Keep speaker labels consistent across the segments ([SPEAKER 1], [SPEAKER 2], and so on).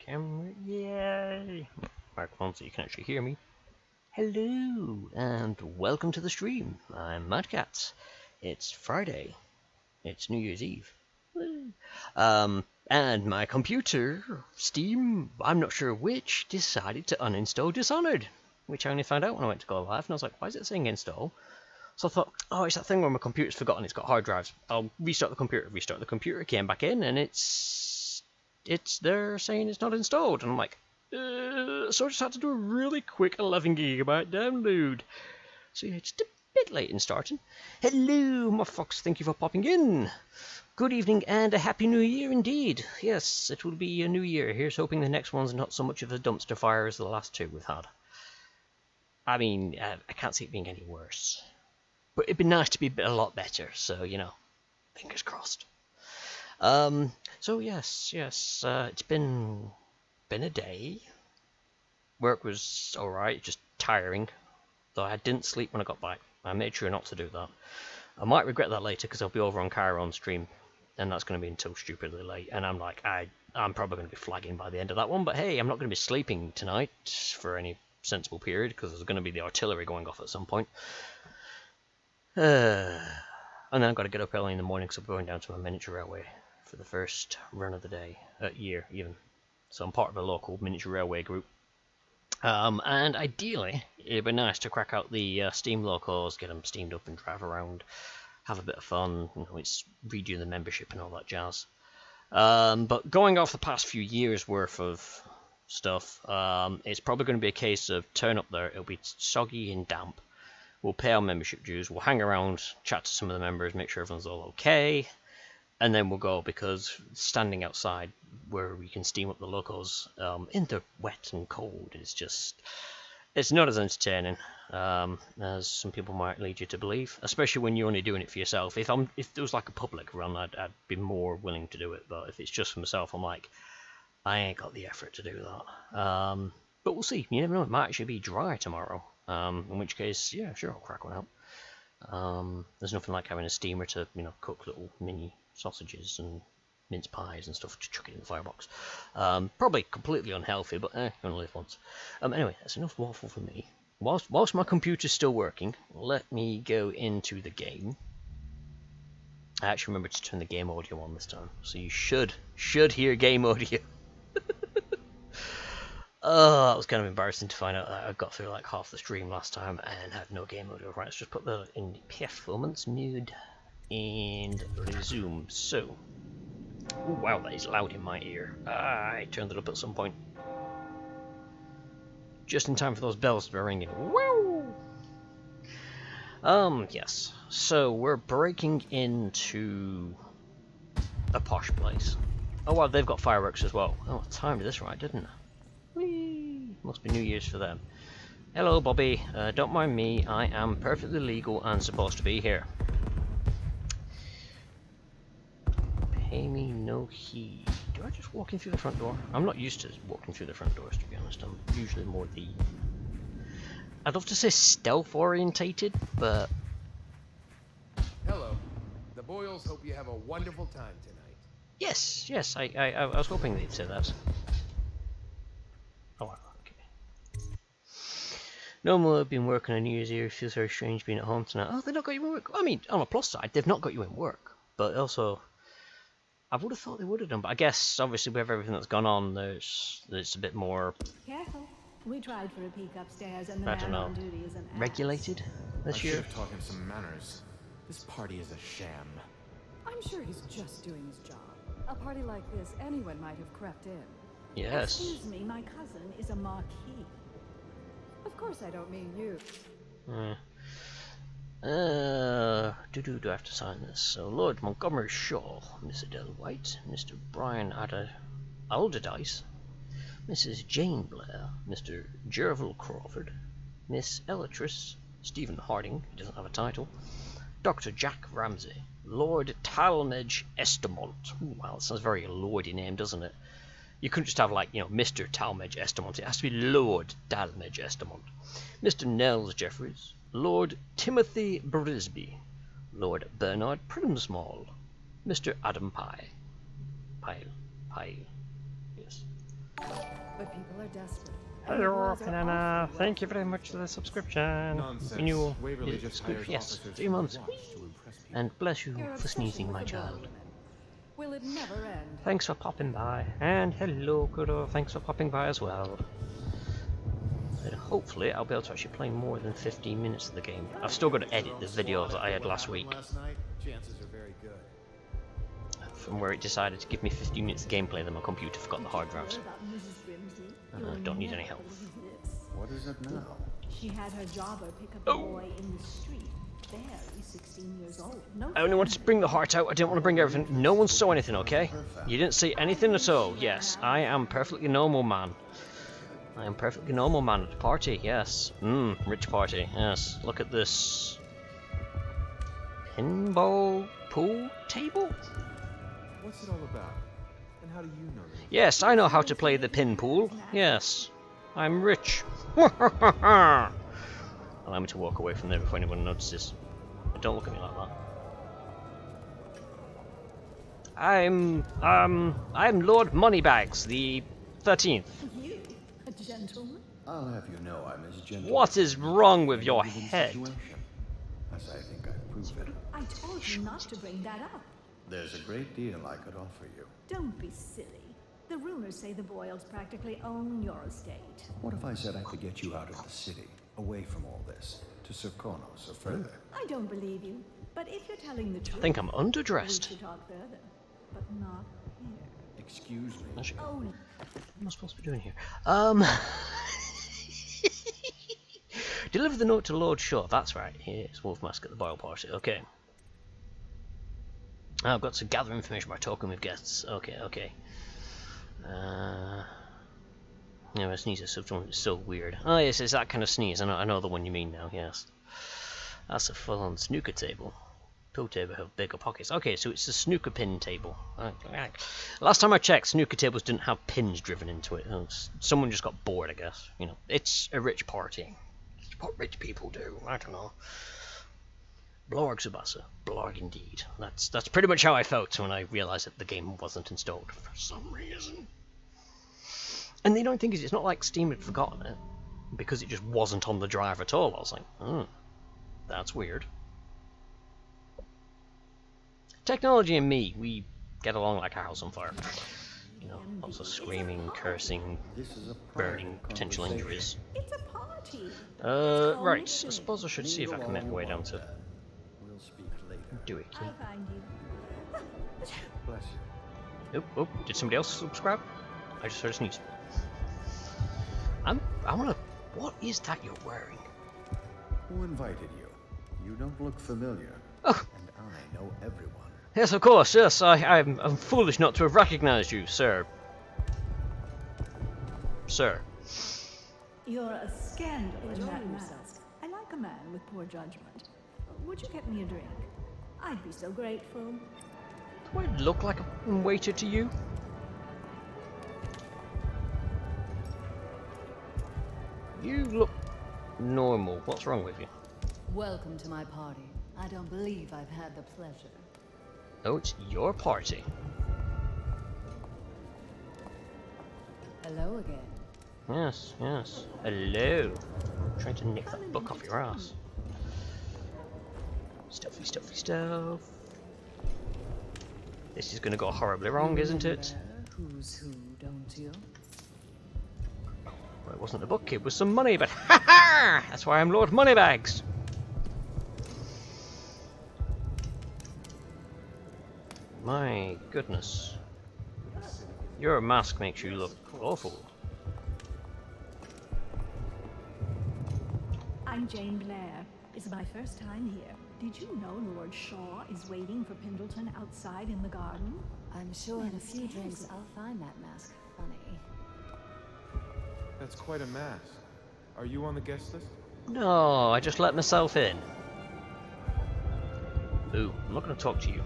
[SPEAKER 1] Camera, yay! Microphone so you can actually hear me. Hello, and welcome to the stream. I'm Madcat. It's Friday. It's New Year's Eve. Woo. And my computer, Steam, I'm not sure which, decided to uninstall Dishonored, which I only found out when I went to go live, and I was like, why is it saying install? So I thought, oh, it's that thing where my computer's forgotten it's got hard drives. I'll restart the computer, came back in, and it's there saying it's not installed. And I'm like, so I just had to do a really quick 11 gigabyte download. So yeah, just a bit late in starting. Hello, my fox, thank you for popping in. Good evening and a happy new year indeed. Yes, it will be a new year. Here's hoping the next one's not so much of a dumpster fire as the last two we've had. I mean, I can't see it being any worse. But it'd be nice to be a lot better, so, you know, fingers crossed. So yes, it's been a day. Work was alright, just tiring. Though I didn't sleep when I got back. I made sure not to do that. I might regret that later because I'll be over on Chiron stream, and that's going to be until stupidly late. And I'm like, I'm probably going to be flagging by the end of that one. But hey, I'm not going to be sleeping tonight for any sensible period because there's going to be the artillery going off at some point. And then I've got to get up early in the morning because I'm going down to my miniature railway for the first run of the day, year even. So I'm part of a local miniature railway group. And ideally, it'd be nice to crack out the Steam locals, get them steamed up and drive around, have a bit of fun. You know, it's redoing the membership and all that jazz. But going off the past few years worth of stuff, it's probably going to be a case of turn up there, it'll be soggy and damp. We'll pay our membership dues, we'll hang around, chat to some of the members, make sure everyone's all okay, and then we'll go, because standing outside where we can steam up the locals in the wet and cold is just, it's not as entertaining as some people might lead you to believe, especially when you're only doing it for yourself. If there was like a public run, I'd be more willing to do it, but if it's just for myself, I'm like, I ain't got the effort to do that. But we'll see, you never know, it might actually be dry tomorrow. In which case, yeah, sure, I'll crack one out. There's nothing like having a steamer to, you know, cook little mini sausages and mince pies and stuff to chuck it in the firebox. Probably completely unhealthy, but you only live once. Anyway, that's enough waffle for me. Whilst my computer's still working, let me go into the game. I actually remembered to turn the game audio on this time, so you should hear game audio. Oh, that was kind of embarrassing to find out that I got through like half the stream last time and had no game audio. Right, let's just put that in performance mode and resume. So, ooh, wow, that is loud in my ear. I turned it up at some point. Just in time for those bells to be ringing. Wow! Yes. So, we're breaking into a posh place. Oh wow, they've got fireworks as well. Oh, I timed this right, didn't I? Whee! Must be New Year's for them. Hello, Bobby. Don't mind me. I am perfectly legal and supposed to be here. Pay me no heed. Do I just walk in through the front door? I'm not used to walking through the front doors, to be honest. I'm usually more the... I'd love to say stealth-orientated, but...
[SPEAKER 2] Hello. The Boyles hope you have a wonderful time tonight.
[SPEAKER 1] Yes, I was hoping they'd say that. Oh, wow, okay. Normally I've been working on New Year's Eve, it feels very strange being at home tonight. Oh, they've not got you in work. I mean, on a plus side, they've not got you in work. But also, I would have thought they would have done, but I guess, obviously, with everything that's gone on, there's a bit more...
[SPEAKER 3] Careful. We tried for a peek upstairs and the
[SPEAKER 1] I don't
[SPEAKER 3] man
[SPEAKER 1] know,
[SPEAKER 3] on duty is an ass.
[SPEAKER 1] regulated this
[SPEAKER 4] I
[SPEAKER 1] year?
[SPEAKER 4] should have taught him some manners. This party is a sham.
[SPEAKER 5] I'm sure he's just doing his job. A party like this, anyone might have crept in.
[SPEAKER 1] Yes.
[SPEAKER 3] Excuse me, my cousin is a marquis.
[SPEAKER 5] Of course I don't mean you.
[SPEAKER 1] Do I have to sign this? So, Lord Montgomery Shaw, Miss Adele White, Mr. Brian Alderdice, Mrs. Jane Blair, Mr. Jerville Crawford, Miss Elytris, Stephen Harding, he doesn't have a title, Dr. Jack Ramsey, Lord Talmage Estamont. Ooh, wow, that sounds very lordy name, doesn't it? You couldn't just have, like, you know, Mr. Talmage Estamont. It has to be Lord Talmage Estamont. Mr. Nels Jeffreys, Lord Timothy Brisby, Lord Bernard Primsmall, Mr. Adam Pye. Yes.
[SPEAKER 5] But people are desperate.
[SPEAKER 1] Hello, Banana. Thank you very much for the subscription.
[SPEAKER 4] Nonsense.
[SPEAKER 1] Renewal.
[SPEAKER 4] Waverly just hires
[SPEAKER 1] Yes,
[SPEAKER 4] officers
[SPEAKER 1] 3
[SPEAKER 4] from the
[SPEAKER 1] months.
[SPEAKER 4] watch to impress people.
[SPEAKER 1] And bless you
[SPEAKER 5] Your
[SPEAKER 1] for
[SPEAKER 5] obsession
[SPEAKER 1] sneezing,
[SPEAKER 5] with
[SPEAKER 1] my
[SPEAKER 5] the
[SPEAKER 1] child.
[SPEAKER 5] women. Will it never end?
[SPEAKER 1] Thanks for popping by. And hello, Kudo. Thanks for popping by as well. And hopefully I'll be able to actually play more than 15 minutes of the game. I've still got to edit the videos that I had last week.
[SPEAKER 2] Chances are very good.
[SPEAKER 1] From where it decided to give me 15 minutes of gameplay, then my computer forgot the hard drives. Don't need any help.
[SPEAKER 6] What is it now?
[SPEAKER 3] She had her jobber pick up a boy in the street. Barely 16 years old. No
[SPEAKER 1] I only wanted to bring the heart out, I didn't want to bring everything. No one saw anything, okay? You didn't see anything at all. Yes, I am perfectly normal man. I am perfectly normal man at the party, yes. Rich party, yes. Look at this. Pinball pool table?
[SPEAKER 4] What's it all about? And how do you know that?
[SPEAKER 1] Yes, I know how to play the pin pool. Yes. I'm rich. Allow me to walk away from there before anyone notices. But don't look at me like that. I'm Lord Moneybags, the 13th.
[SPEAKER 3] You, a gentleman?
[SPEAKER 6] I'll have you know I'm as gentle.
[SPEAKER 1] What is wrong with your
[SPEAKER 6] given
[SPEAKER 1] head?
[SPEAKER 6] situation, as I think I've proven.
[SPEAKER 3] I told you not to bring that up.
[SPEAKER 6] There's a great deal I could offer you.
[SPEAKER 3] Don't be silly. The rumors say the Boyles practically own your estate.
[SPEAKER 6] What if I said I could get you out of the city, away from all this, to Serkonos or further?
[SPEAKER 3] I don't believe you, but if you're telling the truth,
[SPEAKER 1] I think I'm
[SPEAKER 3] we
[SPEAKER 1] underdressed.
[SPEAKER 3] should talk further, but not here.
[SPEAKER 6] Excuse me.
[SPEAKER 1] Actually,
[SPEAKER 3] Oh,
[SPEAKER 1] what am I supposed to be doing here? Deliver the note to Lord Shaw. That's right. Here's Wolfmask at the Boyle Party. Okay. I've got to gather information by talking with guests. Okay. Yeah, my sneeze is so weird. Oh yes, it's that kind of sneeze. I know the one you mean now. Yes, that's a full-on snooker table. Pool table have bigger pockets. Okay, so it's a snooker pin table. Last time I checked, snooker tables didn't have pins driven into it. Someone just got bored, I guess. You know, it's a rich party. It's what rich people do. I don't know. Blorg Subasa. Blorg indeed. That's pretty much how I felt when I realised that the game wasn't installed for some reason. And the only thing is, it's not like Steam had forgotten it, because it just wasn't on the drive at all. I was like, that's weird. Technology and me, we get along like a house on fire. You know, lots of screaming, cursing,
[SPEAKER 6] This is a
[SPEAKER 1] burning,
[SPEAKER 6] private
[SPEAKER 1] potential
[SPEAKER 6] conversation.
[SPEAKER 1] injuries.
[SPEAKER 3] it's a party.
[SPEAKER 1] Right, I suppose I should see if I can make my way down to
[SPEAKER 6] We'll speak later.
[SPEAKER 1] do it.
[SPEAKER 3] I'll find you.
[SPEAKER 6] Bless you.
[SPEAKER 1] Oh, did somebody else subscribe? I just heard a sneeze. I wanna... What is that you're wearing?
[SPEAKER 6] Who invited you? You don't look familiar.
[SPEAKER 1] Oh.
[SPEAKER 6] And I know everyone.
[SPEAKER 1] Yes, of course, yes, I'm foolish not to have recognized you, sir. Sir.
[SPEAKER 3] You're a scandal in
[SPEAKER 5] Enjoy
[SPEAKER 3] that
[SPEAKER 5] yourself.
[SPEAKER 3] mask. I like a man with poor judgment. Would you get me a drink? I'd be so grateful.
[SPEAKER 1] Do I look like a waiter to you? You look normal. What's wrong with you?
[SPEAKER 5] Welcome to my party. I don't believe I've had the pleasure.
[SPEAKER 1] Oh, it's your party.
[SPEAKER 5] Hello again.
[SPEAKER 1] Yes. Hello. I'm trying to nick that book off your ass. Stuffy stuff. This is gonna go horribly wrong, isn't it?
[SPEAKER 5] Remember who's who, don't you?
[SPEAKER 1] Well, it wasn't a book, it was some money, but ha! That's why I'm Lord Moneybags. My goodness. Your mask makes you look awful.
[SPEAKER 3] I'm Jane Blair. It's my first time here. Did you know Lord Shaw is waiting for Pendleton outside in the garden?
[SPEAKER 5] I'm sure in a few drinks I'll find that mask funny.
[SPEAKER 4] That's quite a mask. Are you on the guest list?
[SPEAKER 1] No, I just let myself in. Ooh, I'm not going to talk to you.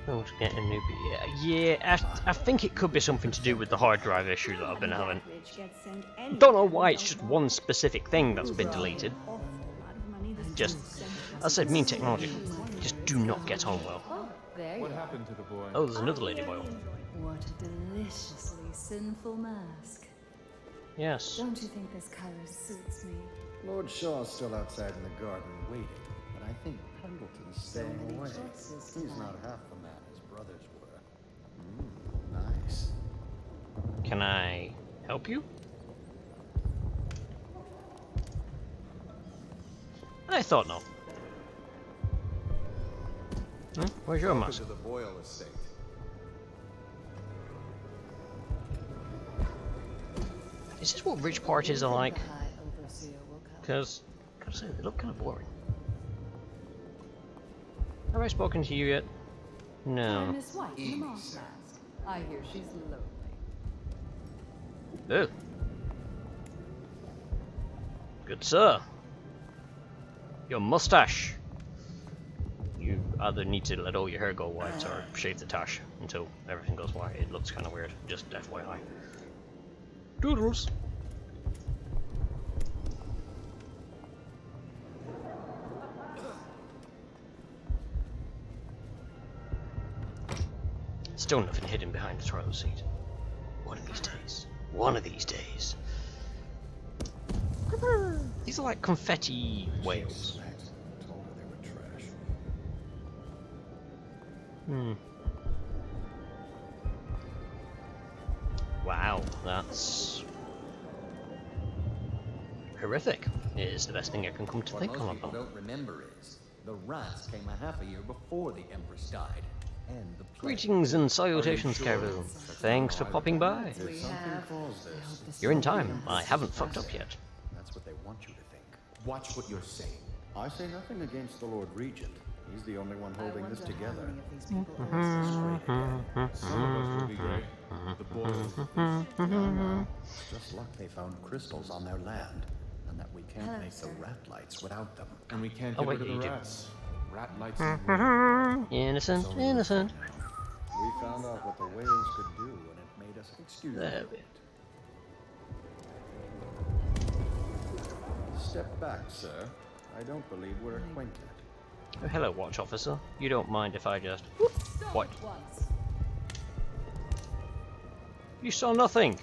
[SPEAKER 1] Oh, to get a new... Yeah, I think it could be something to do with the hard drive issue that I've been having. Don't know why it's just one specific thing that's been deleted. Just, as I said, me and technology just do not get on well.
[SPEAKER 4] happened to the boy?
[SPEAKER 1] Oh, there's another lady boil.
[SPEAKER 5] What a deliciously sinful mask.
[SPEAKER 1] Yes.
[SPEAKER 5] Don't you think this color suits me?
[SPEAKER 6] Lord Shaw's still outside in the garden waiting, but I think Pendleton's staying
[SPEAKER 5] many
[SPEAKER 6] away.
[SPEAKER 5] choices
[SPEAKER 6] He's
[SPEAKER 5] tonight.
[SPEAKER 6] not half the man his brothers were. Nice.
[SPEAKER 1] Can I help you? I thought not. Hmm? Where's your mask?
[SPEAKER 2] to the Boyle estate.
[SPEAKER 1] Is this what rich parties are like?
[SPEAKER 5] The High Overseer will come.
[SPEAKER 1] Because, gotta say, they look kind of boring. Have I spoken to you yet? No.
[SPEAKER 5] Miss White in the moth mask. I hear she's lonely.
[SPEAKER 1] Oh. Good sir. Your mustache. You either need to let all your hair go white or shave the tash until everything goes white. It looks kind of weird. Just FYI. Doodles. Still nothing hidden behind the toilet seat. One of these days. One of these days. These are like confetti whales.
[SPEAKER 6] Told her they were trash.
[SPEAKER 1] Hmm. Wow, that's horrific. It is the best thing I can come to
[SPEAKER 7] What
[SPEAKER 1] think
[SPEAKER 7] most
[SPEAKER 1] of.
[SPEAKER 7] people don't remember is the rats came a half a year before the Empress died, and the plague.
[SPEAKER 1] Greetings and salutations,
[SPEAKER 2] sure?
[SPEAKER 1] Carol. Thanks for popping by.
[SPEAKER 5] We
[SPEAKER 6] If something
[SPEAKER 5] have.
[SPEAKER 6] caused
[SPEAKER 5] I hope
[SPEAKER 6] this,
[SPEAKER 5] this
[SPEAKER 1] You're in
[SPEAKER 5] won't be
[SPEAKER 1] time.
[SPEAKER 5] the
[SPEAKER 1] I
[SPEAKER 5] last.
[SPEAKER 1] haven't fucked up yet.
[SPEAKER 6] that's what they want you to think.
[SPEAKER 2] Watch what you're saying.
[SPEAKER 6] I say nothing against the Lord Regent. He's the only one
[SPEAKER 5] I
[SPEAKER 6] holding
[SPEAKER 5] wonder
[SPEAKER 6] this
[SPEAKER 5] how
[SPEAKER 6] together.
[SPEAKER 5] many of these people
[SPEAKER 1] Mm-hmm.
[SPEAKER 5] are
[SPEAKER 6] Straight again.
[SPEAKER 4] Some of us will be great. The Boyles.
[SPEAKER 6] Well, it's just luck they found crystals on their land, and that we can't
[SPEAKER 5] Hello,
[SPEAKER 6] make
[SPEAKER 5] sir.
[SPEAKER 6] the rat lights without them.
[SPEAKER 4] And we can't
[SPEAKER 1] Oh,
[SPEAKER 4] get
[SPEAKER 1] wait,
[SPEAKER 4] rid of
[SPEAKER 1] you
[SPEAKER 4] the
[SPEAKER 1] do.
[SPEAKER 4] rats. Rat lights and wood.
[SPEAKER 1] Innocent, innocent.
[SPEAKER 6] We found out what the whales could do, and it made us excuse
[SPEAKER 1] There
[SPEAKER 6] me.
[SPEAKER 1] we
[SPEAKER 6] Step back, sir. I don't believe we're acquainted.
[SPEAKER 1] Oh, hello, watch officer. You don't mind if I just...
[SPEAKER 5] Stop
[SPEAKER 1] What?
[SPEAKER 5] once.
[SPEAKER 1] You saw nothing.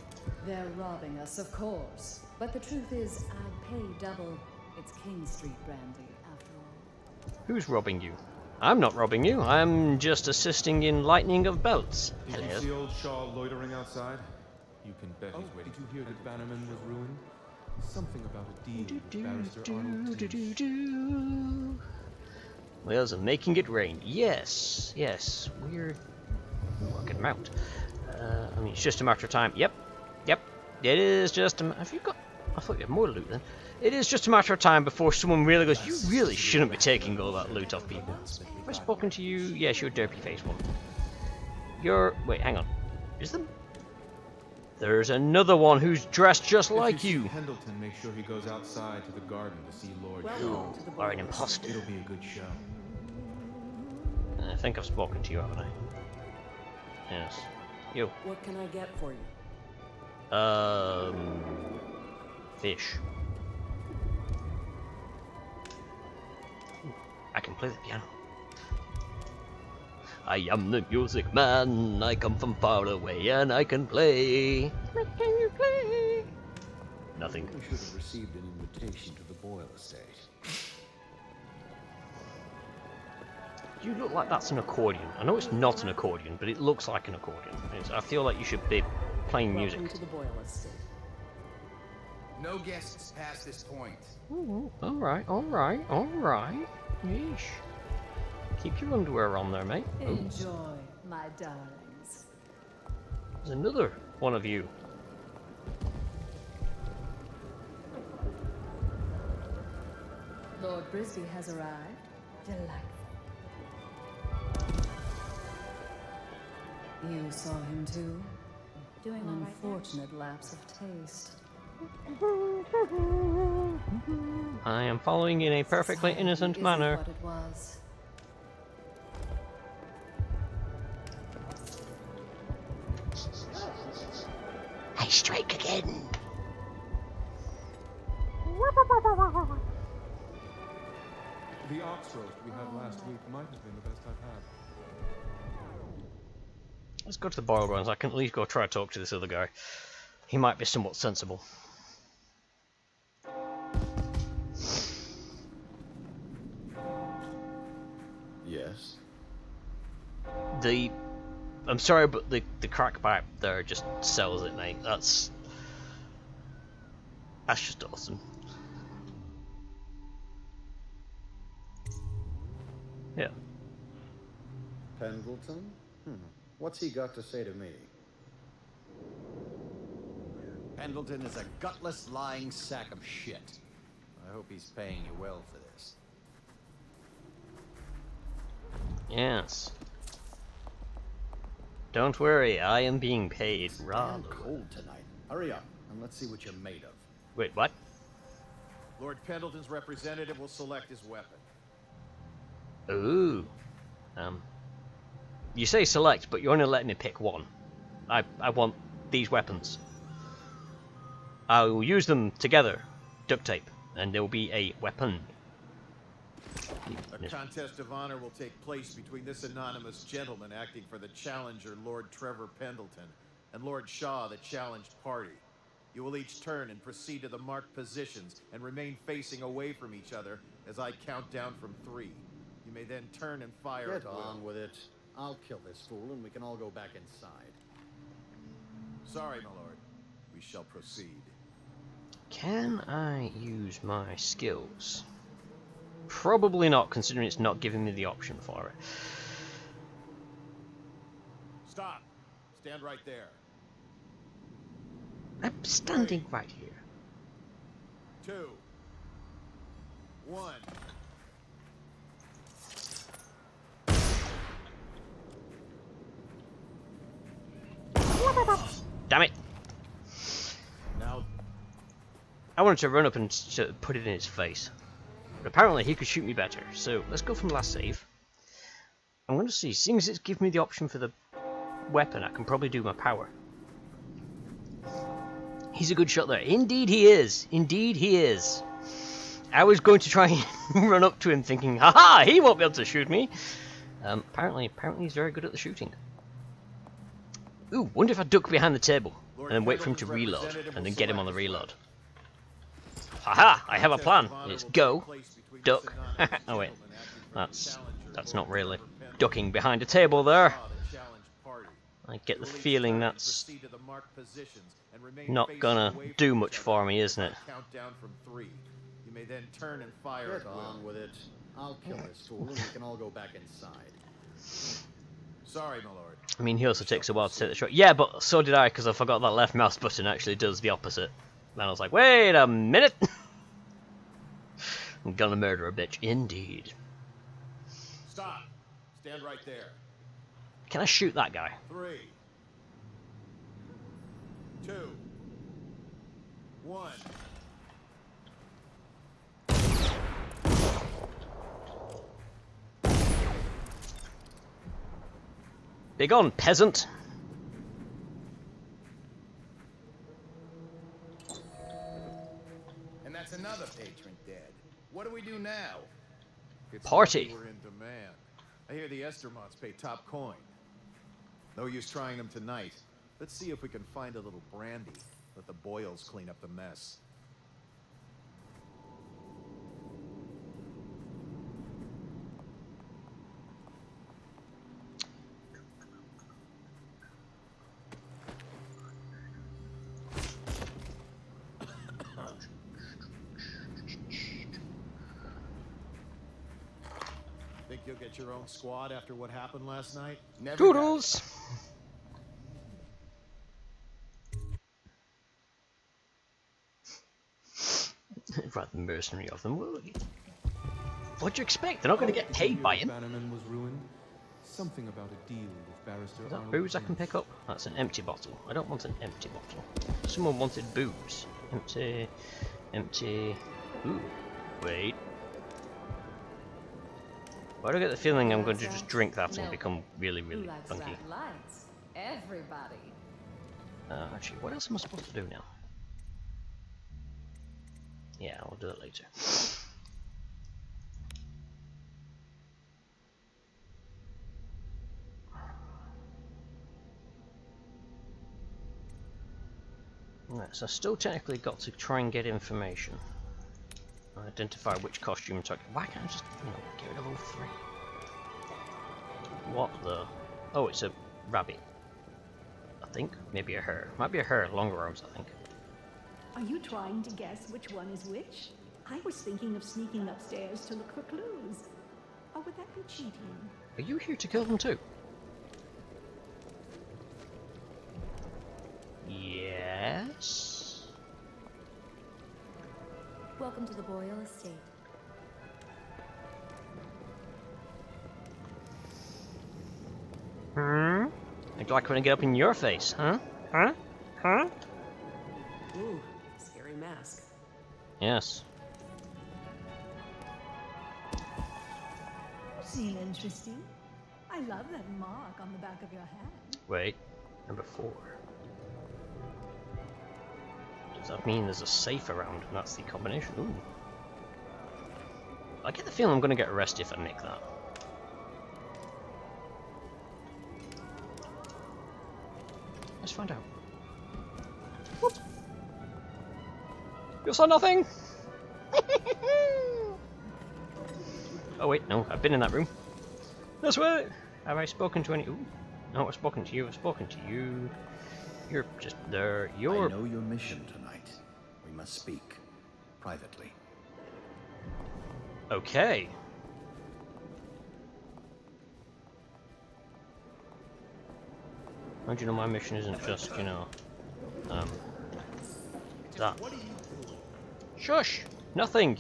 [SPEAKER 5] They're robbing us, of course. But the truth is, I'd pay double. It's King Street brandy, after all.
[SPEAKER 1] Who's robbing you? I'm not robbing you. I'm just assisting in lightening of belts.
[SPEAKER 4] Did you
[SPEAKER 1] Hello.
[SPEAKER 4] see old Shaw loitering outside? You can bet he's waiting.
[SPEAKER 2] did you hear
[SPEAKER 4] that Bannerman was ruined? Something about a deal with
[SPEAKER 1] Do,
[SPEAKER 4] Barrister
[SPEAKER 1] do,
[SPEAKER 4] Arnold
[SPEAKER 1] do,
[SPEAKER 4] Teach.
[SPEAKER 1] do. Whales are making it rain. Yes, yes. We're working them out. I mean, it's just a matter of time. Yep, yep. It is just a... Have you got... I thought you had more loot then. It is just a matter of time before someone really goes, you really shouldn't be taking all that loot off people. Have I spoken to you? Yes, you're a derpy face one. You're... Wait, hang on. Is there... There's another one who's dressed just like
[SPEAKER 4] If you
[SPEAKER 1] you.
[SPEAKER 4] see Pendleton, make sure he goes outside to the garden to see Lord
[SPEAKER 5] Welcome
[SPEAKER 4] Shaw.
[SPEAKER 5] to the
[SPEAKER 1] Or an
[SPEAKER 5] Boyles.
[SPEAKER 1] imposter.
[SPEAKER 4] It'll be a good show.
[SPEAKER 1] I think I've spoken to you, haven't I? Yes. You.
[SPEAKER 5] What can I get for you?
[SPEAKER 1] Fish. I can play the piano. I am the music man, I come from far away and I can play. What can you play? Nothing.
[SPEAKER 6] We should have received an invitation to the Boyle estate.
[SPEAKER 1] You look like that's an accordion. I know it's not an accordion, but it looks like an accordion. I feel like you should be playing music.
[SPEAKER 5] Welcome to the Boyle estate.
[SPEAKER 2] No guests past this point.
[SPEAKER 1] Ooh, alright, alright, alright. Yeesh. Keep your underwear on there, mate. Ooh,
[SPEAKER 5] Enjoy, my darlings.
[SPEAKER 1] there's another one of you.
[SPEAKER 5] Lord Brisby has arrived. Delightful. You saw him too?
[SPEAKER 3] Doing all
[SPEAKER 5] An
[SPEAKER 3] right there?
[SPEAKER 5] unfortunate lapse of taste.
[SPEAKER 1] I am following in a perfectly
[SPEAKER 5] Society
[SPEAKER 1] innocent
[SPEAKER 5] isn't
[SPEAKER 1] manner.
[SPEAKER 5] What it was.
[SPEAKER 1] I strike again.
[SPEAKER 4] The ox roast we had last week might have been the best I've had.
[SPEAKER 1] Let's go to the Boil Grounds. I can at least go try to talk to this other guy. He might be somewhat sensible.
[SPEAKER 6] Yes.
[SPEAKER 1] I'm sorry, but the crack pipe there just sells it, mate. That's just awesome. Yeah.
[SPEAKER 6] Pendleton? What's he got to say to me?
[SPEAKER 7] Pendleton is a gutless, lying sack of shit. I hope he's paying you well for this.
[SPEAKER 1] Yes. Don't worry, I am being paid
[SPEAKER 7] It's
[SPEAKER 1] rather.
[SPEAKER 7] damn cold tonight. Hurry up, and let's see what you're made of.
[SPEAKER 1] Wait, what?
[SPEAKER 8] Lord Pendleton's representative will select his weapon.
[SPEAKER 1] Ooh. You say select, but you're only letting me pick one. I want these weapons. I will use them together. Duct tape, and there will be a weapon.
[SPEAKER 8] A contest of honor will take place between this anonymous gentleman acting for the challenger, Lord Trevor Pendleton, and Lord Shaw, the challenged party. You will each turn and proceed to the marked positions and remain facing away from each other as I count down from 3. You may then turn and fire
[SPEAKER 7] Get
[SPEAKER 8] at will.
[SPEAKER 7] on with it. I'll kill this fool, and we can all go back inside.
[SPEAKER 8] Sorry, my lord. We shall proceed.
[SPEAKER 1] Can I use my skills? Probably not, considering it's not giving me the option for it.
[SPEAKER 8] Stop. Stand right there.
[SPEAKER 1] I'm standing right here.
[SPEAKER 8] 2, 1.
[SPEAKER 1] Damn it!
[SPEAKER 8] Now,
[SPEAKER 1] I wanted to run up and put it in his face. But apparently he could shoot me better. So let's go from last save. I'm going to see, seeing as it's given me the option for the weapon, I can probably do my power. He's a good shot there. Indeed he is. Indeed he is. I was going to try and run up to him thinking, haha, he won't be able to shoot me. Apparently he's very good at the shooting. Ooh, wonder if I duck behind the table and then wait for him to reload and then get him on the reload. Haha, I have a plan. It's go, duck. Oh wait, that's not really ducking behind a table there. I get the feeling that's not gonna do much for me, isn't it?
[SPEAKER 8] count down from 3. You may then turn and fire
[SPEAKER 7] Get
[SPEAKER 8] at will.
[SPEAKER 7] on with it. I'll kill this fool, and we can all go back inside.
[SPEAKER 8] Sorry, my lord.
[SPEAKER 1] I mean, he also takes a while to take the shot. Yeah, but so did I, because I forgot that left mouse button actually does the opposite. And I was like, wait a minute! I'm gonna murder a bitch, indeed.
[SPEAKER 8] Stop. Stand right there.
[SPEAKER 1] Can I shoot that guy?
[SPEAKER 8] 3, 2, 1.
[SPEAKER 1] Be gone, peasant!
[SPEAKER 2] And that's another patron dead. What do we do now?
[SPEAKER 8] It's
[SPEAKER 1] Party.
[SPEAKER 8] lucky we're in demand. I hear the Estermonts pay top coin. No use trying them tonight. Let's see if we can find a little brandy. Let the Boyles clean up the mess. Think you'll get your own squad after what happened last night?
[SPEAKER 2] Never
[SPEAKER 1] Toodles! Rather mercenary of them. What do you expect? They're not going to get paid by him.
[SPEAKER 4] Bannerman was ruined. Something about a deal with Barrister
[SPEAKER 1] Is that
[SPEAKER 4] Arnold
[SPEAKER 1] booze I can
[SPEAKER 4] Prince.
[SPEAKER 1] pick up? That's an empty bottle. I don't want an empty bottle. Someone wanted booze. Empty. Empty. Ooh. Wait. Why do I get the feeling I'm going to just drink that and become really,
[SPEAKER 5] Who
[SPEAKER 1] really
[SPEAKER 5] likes
[SPEAKER 1] funky?
[SPEAKER 5] red lights? Everybody.
[SPEAKER 1] Actually, what else am I supposed to do now? Yeah, I'll do it later. Right, so I still technically got to try and get information. Identify which costume to... Why can't I just, get rid of all three? What the... Oh, it's a rabbit. I think. Maybe a hare. Might be a hare, longer arms, I think.
[SPEAKER 3] Are you trying to guess which one is which? I was thinking of sneaking upstairs to look for clues. Or would that be cheating?
[SPEAKER 1] Are you here to kill them too? Yes?
[SPEAKER 5] Welcome to the Boyle Estate.
[SPEAKER 1] I'd like when I get up in your face, huh? Huh? Huh?
[SPEAKER 9] Ooh, scary mask.
[SPEAKER 1] Yes.
[SPEAKER 3] Seem interesting. I love that mark on the back of your hand.
[SPEAKER 1] Wait, number 4. Does that mean there's a safe around and that's the combination? Ooh. I get the feeling I'm going to get arrested if I nick that. Let's find out. What? You saw nothing? Oh wait, no, I've been in that room. This way! Have I spoken to any... Ooh. No, I've spoken to you, I've spoken to you. You're just there,
[SPEAKER 6] I
[SPEAKER 1] you're...
[SPEAKER 6] know your mission tonight. We must speak. Privately.
[SPEAKER 1] Okay. How do you know my mission isn't just, that? Shush! Nothing!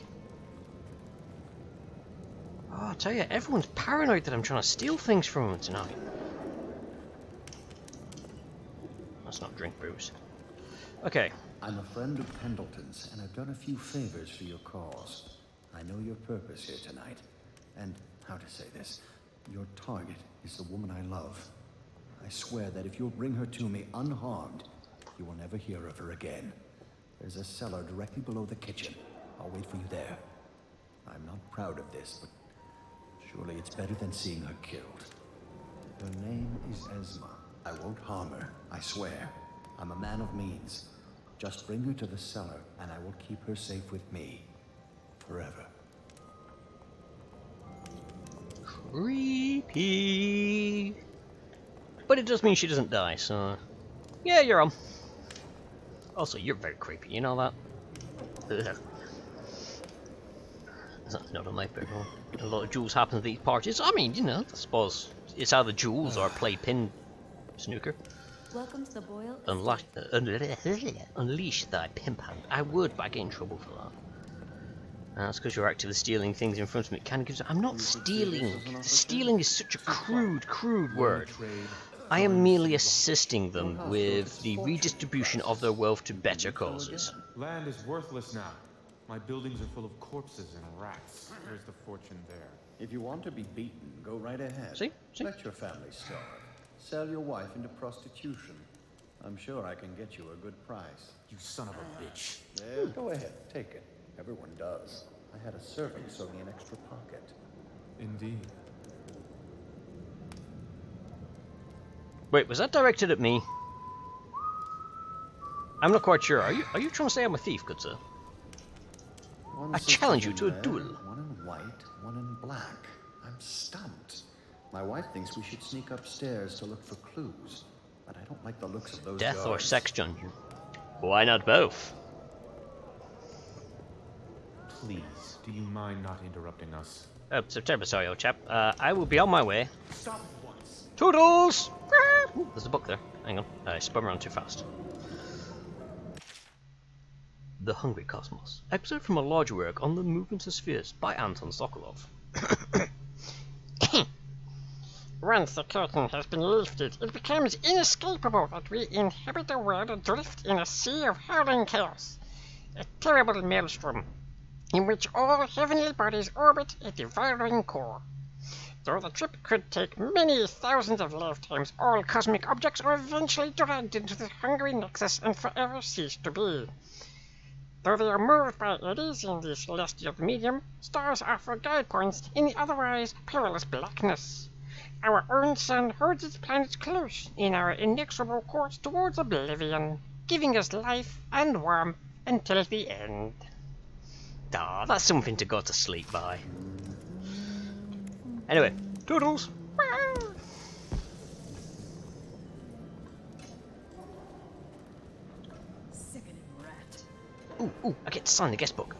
[SPEAKER 1] Oh, I tell you, everyone's paranoid that I'm trying to steal things from them tonight. Let's not drink booze. Okay.
[SPEAKER 6] I'm a friend of Pendleton's, and I've done a few favors for your cause. I know your purpose here tonight. And, how to say this, your target is the woman I love. I swear that if you'll bring her to me unharmed, you will never hear of her again. There's a cellar directly below the kitchen. I'll wait for you there. I'm not proud of this, but surely it's better than seeing her killed. Her name is Esma. I won't harm her, I swear. I'm a man of means. Just bring her to the cellar, and I will keep her safe with me. Forever.
[SPEAKER 1] Creepy. But it does mean she doesn't die, so... Yeah, you're on. Also, you're very creepy, you know that? Ugh. That's not on my bedroom. A lot of duels happen at these parties. I mean, I suppose it's either duels or play pin snooker.
[SPEAKER 5] Welcome to the Boyle
[SPEAKER 1] Unleash thy pimp hand. I would, but I get in trouble for that. That's because you're actively stealing things in front of me. It kind of gives... I'm not stealing. Stealing is such a crude word. I am merely assisting them with the redistribution of their wealth to better causes.
[SPEAKER 4] Land is worthless now. My buildings are full of corpses and rats. There's the fortune there.
[SPEAKER 6] If you want to be beaten, go right ahead.
[SPEAKER 1] See?
[SPEAKER 6] Let your family starve. Sell your wife into prostitution. I'm sure I can get you a good price.
[SPEAKER 2] You son of a bitch.
[SPEAKER 6] Yeah, go ahead, take it. Everyone does. I had a servant sew me an extra pocket.
[SPEAKER 4] Indeed.
[SPEAKER 1] Wait, was that directed at me? I'm not quite sure. Are you trying to say I'm a thief, good sir?
[SPEAKER 6] One
[SPEAKER 1] I challenge you to a
[SPEAKER 6] red,
[SPEAKER 1] duel.
[SPEAKER 6] One in white, one in black. I'm stumped. My wife thinks we should sneak upstairs to look for clues, but I don't like the looks of those
[SPEAKER 1] Death or
[SPEAKER 6] guards.
[SPEAKER 1] sex dungeon? Why not both?
[SPEAKER 4] Please, do you mind not interrupting us?
[SPEAKER 1] Oh, September, sorry, old chap. I will be on my way.
[SPEAKER 2] Stop at once.
[SPEAKER 1] Toodles! Ooh, there's a book there. Hang on, I spun around too fast. The Hungry Cosmos. Episode from a larger work on the movement of spheres by Anton Sokolov.
[SPEAKER 10] Once the curtain has been lifted, it becomes inescapable that we inhabit a world adrift in a sea of howling chaos. A terrible maelstrom, in which all heavenly bodies orbit a devouring core. Though the trip could take many thousands of lifetimes, all cosmic objects are eventually dragged into the hungry nexus and forever cease to be. Though they are moved by eddies in the celestial medium, stars offer guide points in the otherwise perilous blackness. Our own sun holds its planets close in our inexorable course towards oblivion. giving us life and warmth until the end.
[SPEAKER 1] Ah, that's something to go to sleep by. Anyway, toodles!
[SPEAKER 5] Sickening rat.
[SPEAKER 1] Ooh, I get to sign the guest book.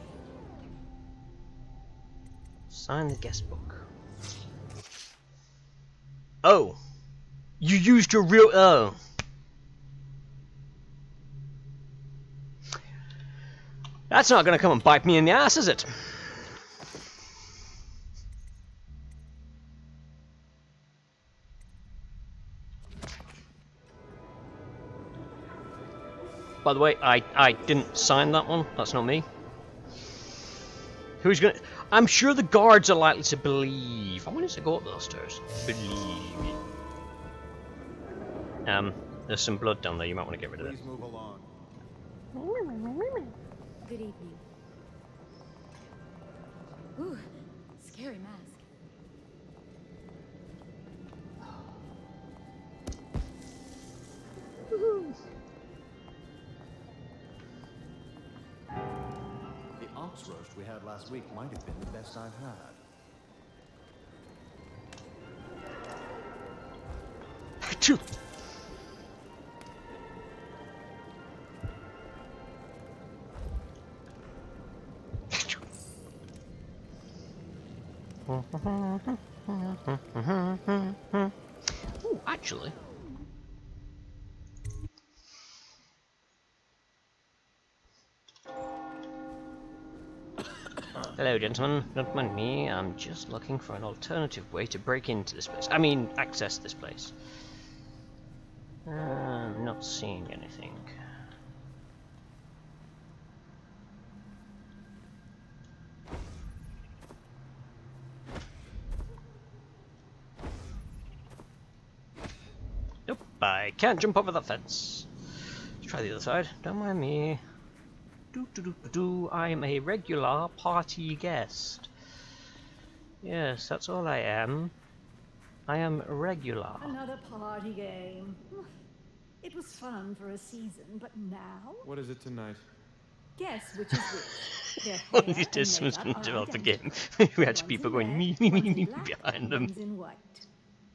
[SPEAKER 1] Sign the guest book. Oh! You used your real... Oh. That's not gonna come and bite me in the ass, is it? By the way, I didn't sign that one. That's not me. Who's gonna... I'm sure the guards are likely to believe... I wanted to go up those stairs. Believe. There's some blood down there. You might want to get rid of it.
[SPEAKER 8] Please move along.
[SPEAKER 5] Good evening. Ooh, scary mask.
[SPEAKER 6] The ox roast we had last week might have been the best I've had.
[SPEAKER 1] Achoo! Ooh, actually. Hello, gentlemen. Don't mind me. I'm just looking for an alternative way to break into this place. I mean, access this place. I'm not seeing anything. Nope, I can't jump over that fence. Let's try the other side. Don't mind me. I am a regular party guest. Yes, that's all I am. I am regular.
[SPEAKER 3] Another party game. It was fun for a season, but now?
[SPEAKER 4] What is it tonight?
[SPEAKER 3] Guess which is which. Their hair
[SPEAKER 1] Only
[SPEAKER 3] and
[SPEAKER 1] this was
[SPEAKER 3] makeup are
[SPEAKER 1] developed the
[SPEAKER 3] identical.
[SPEAKER 1] game. We had
[SPEAKER 3] One's
[SPEAKER 1] people
[SPEAKER 3] in
[SPEAKER 1] going
[SPEAKER 3] red,
[SPEAKER 1] me
[SPEAKER 3] one's in black,
[SPEAKER 1] behind them.
[SPEAKER 3] one's in white.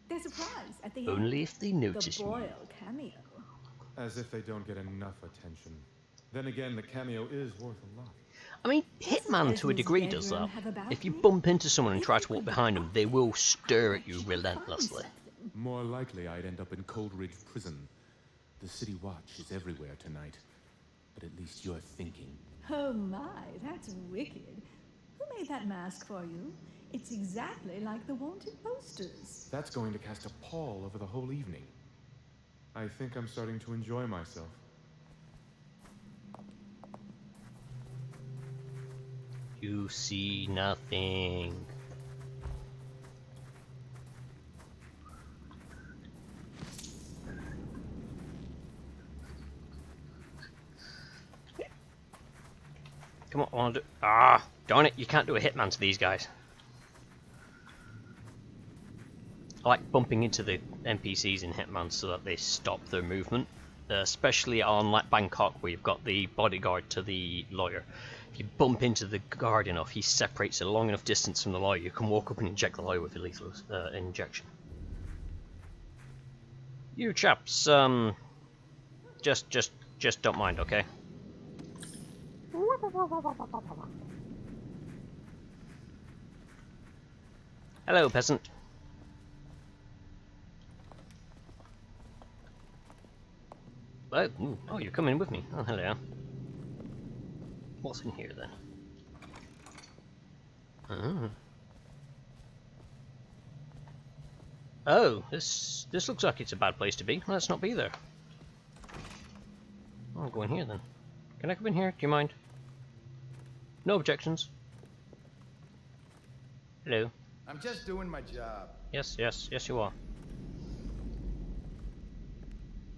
[SPEAKER 3] There's a prize at the end.
[SPEAKER 1] Only if they
[SPEAKER 3] The
[SPEAKER 1] notice me.
[SPEAKER 3] Boyle cameo.
[SPEAKER 4] As if they don't get enough attention. Then again, the cameo is worth a lot.
[SPEAKER 1] I mean,
[SPEAKER 3] Doesn't
[SPEAKER 1] Hitman to a
[SPEAKER 3] Esme's
[SPEAKER 1] degree does that.
[SPEAKER 3] bedroom have a
[SPEAKER 1] If you
[SPEAKER 3] balcony?
[SPEAKER 1] bump into someone and
[SPEAKER 3] If
[SPEAKER 1] try
[SPEAKER 3] you
[SPEAKER 1] to walk
[SPEAKER 3] could
[SPEAKER 1] behind them,
[SPEAKER 3] up
[SPEAKER 1] they will
[SPEAKER 3] that,
[SPEAKER 1] stare
[SPEAKER 3] I
[SPEAKER 1] at you
[SPEAKER 3] bet you could find
[SPEAKER 1] relentlessly.
[SPEAKER 3] something.
[SPEAKER 4] More likely, I'd end up in Coldridge Prison. The City Watch is everywhere tonight. But at least you're thinking.
[SPEAKER 3] Oh my, that's wicked. Who made that mask for you? It's exactly like the wanted posters.
[SPEAKER 4] That's going to cast a pall over the whole evening. I think I'm starting to enjoy myself.
[SPEAKER 1] You see nothing. Come on, I want to do... Ah, darn it, you can't do a hitman to these guys. I like bumping into the NPCs in Hitman so that they stop their movement. Especially on like Bangkok where you've got the bodyguard to the lawyer. If you bump into the guard enough, he separates a long enough distance from the lawyer, you can walk up and inject the lawyer with a lethal injection. You chaps, just don't mind, okay? Hello, peasant. Oh, ooh, oh, you're coming with me. Oh, hello. What's in here then? Oh, this looks like it's a bad place to be. Let's not be there. I'll go in here then. Can I come in here? Do you mind? No objections. Hello.
[SPEAKER 2] I'm just doing my job.
[SPEAKER 1] Yes, you are.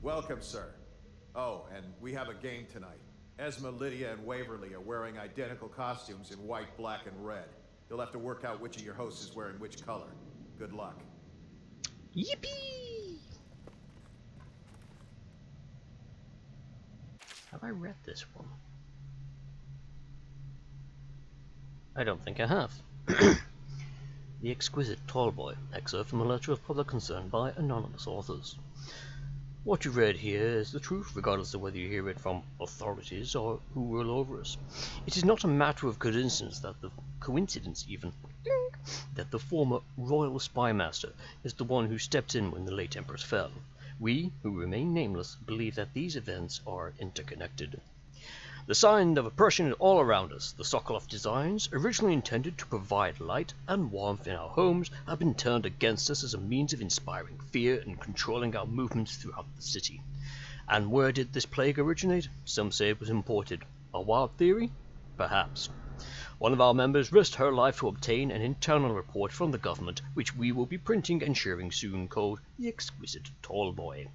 [SPEAKER 8] Welcome, sir. Oh, and we have a game tonight. Esma, Lydia, and Waverly are wearing identical costumes in white, black, and red. You'll have to work out which of your hosts is wearing which color. Good luck.
[SPEAKER 1] Yippee! I read this one? I don't think I have. The Exquisite Tallboy, excerpt from a letter of public concern by anonymous authors. What you read here is the truth, regardless of whether you hear it from authorities or who rule over us. It is not a matter of coincidence that the former royal spymaster is the one who stepped in when the late empress fell. We, who remain nameless, believe that these events are interconnected. The sign of oppression is all around us. The Sokolov designs, originally intended to provide light and warmth in our homes, have been turned against us as a means of inspiring fear and controlling our movements throughout the city. And where did this plague originate? Some say it was imported. A wild theory? Perhaps. One of our members risked her life to obtain an internal report from the government, which we will be printing and sharing soon, called The Exquisite Tallboy,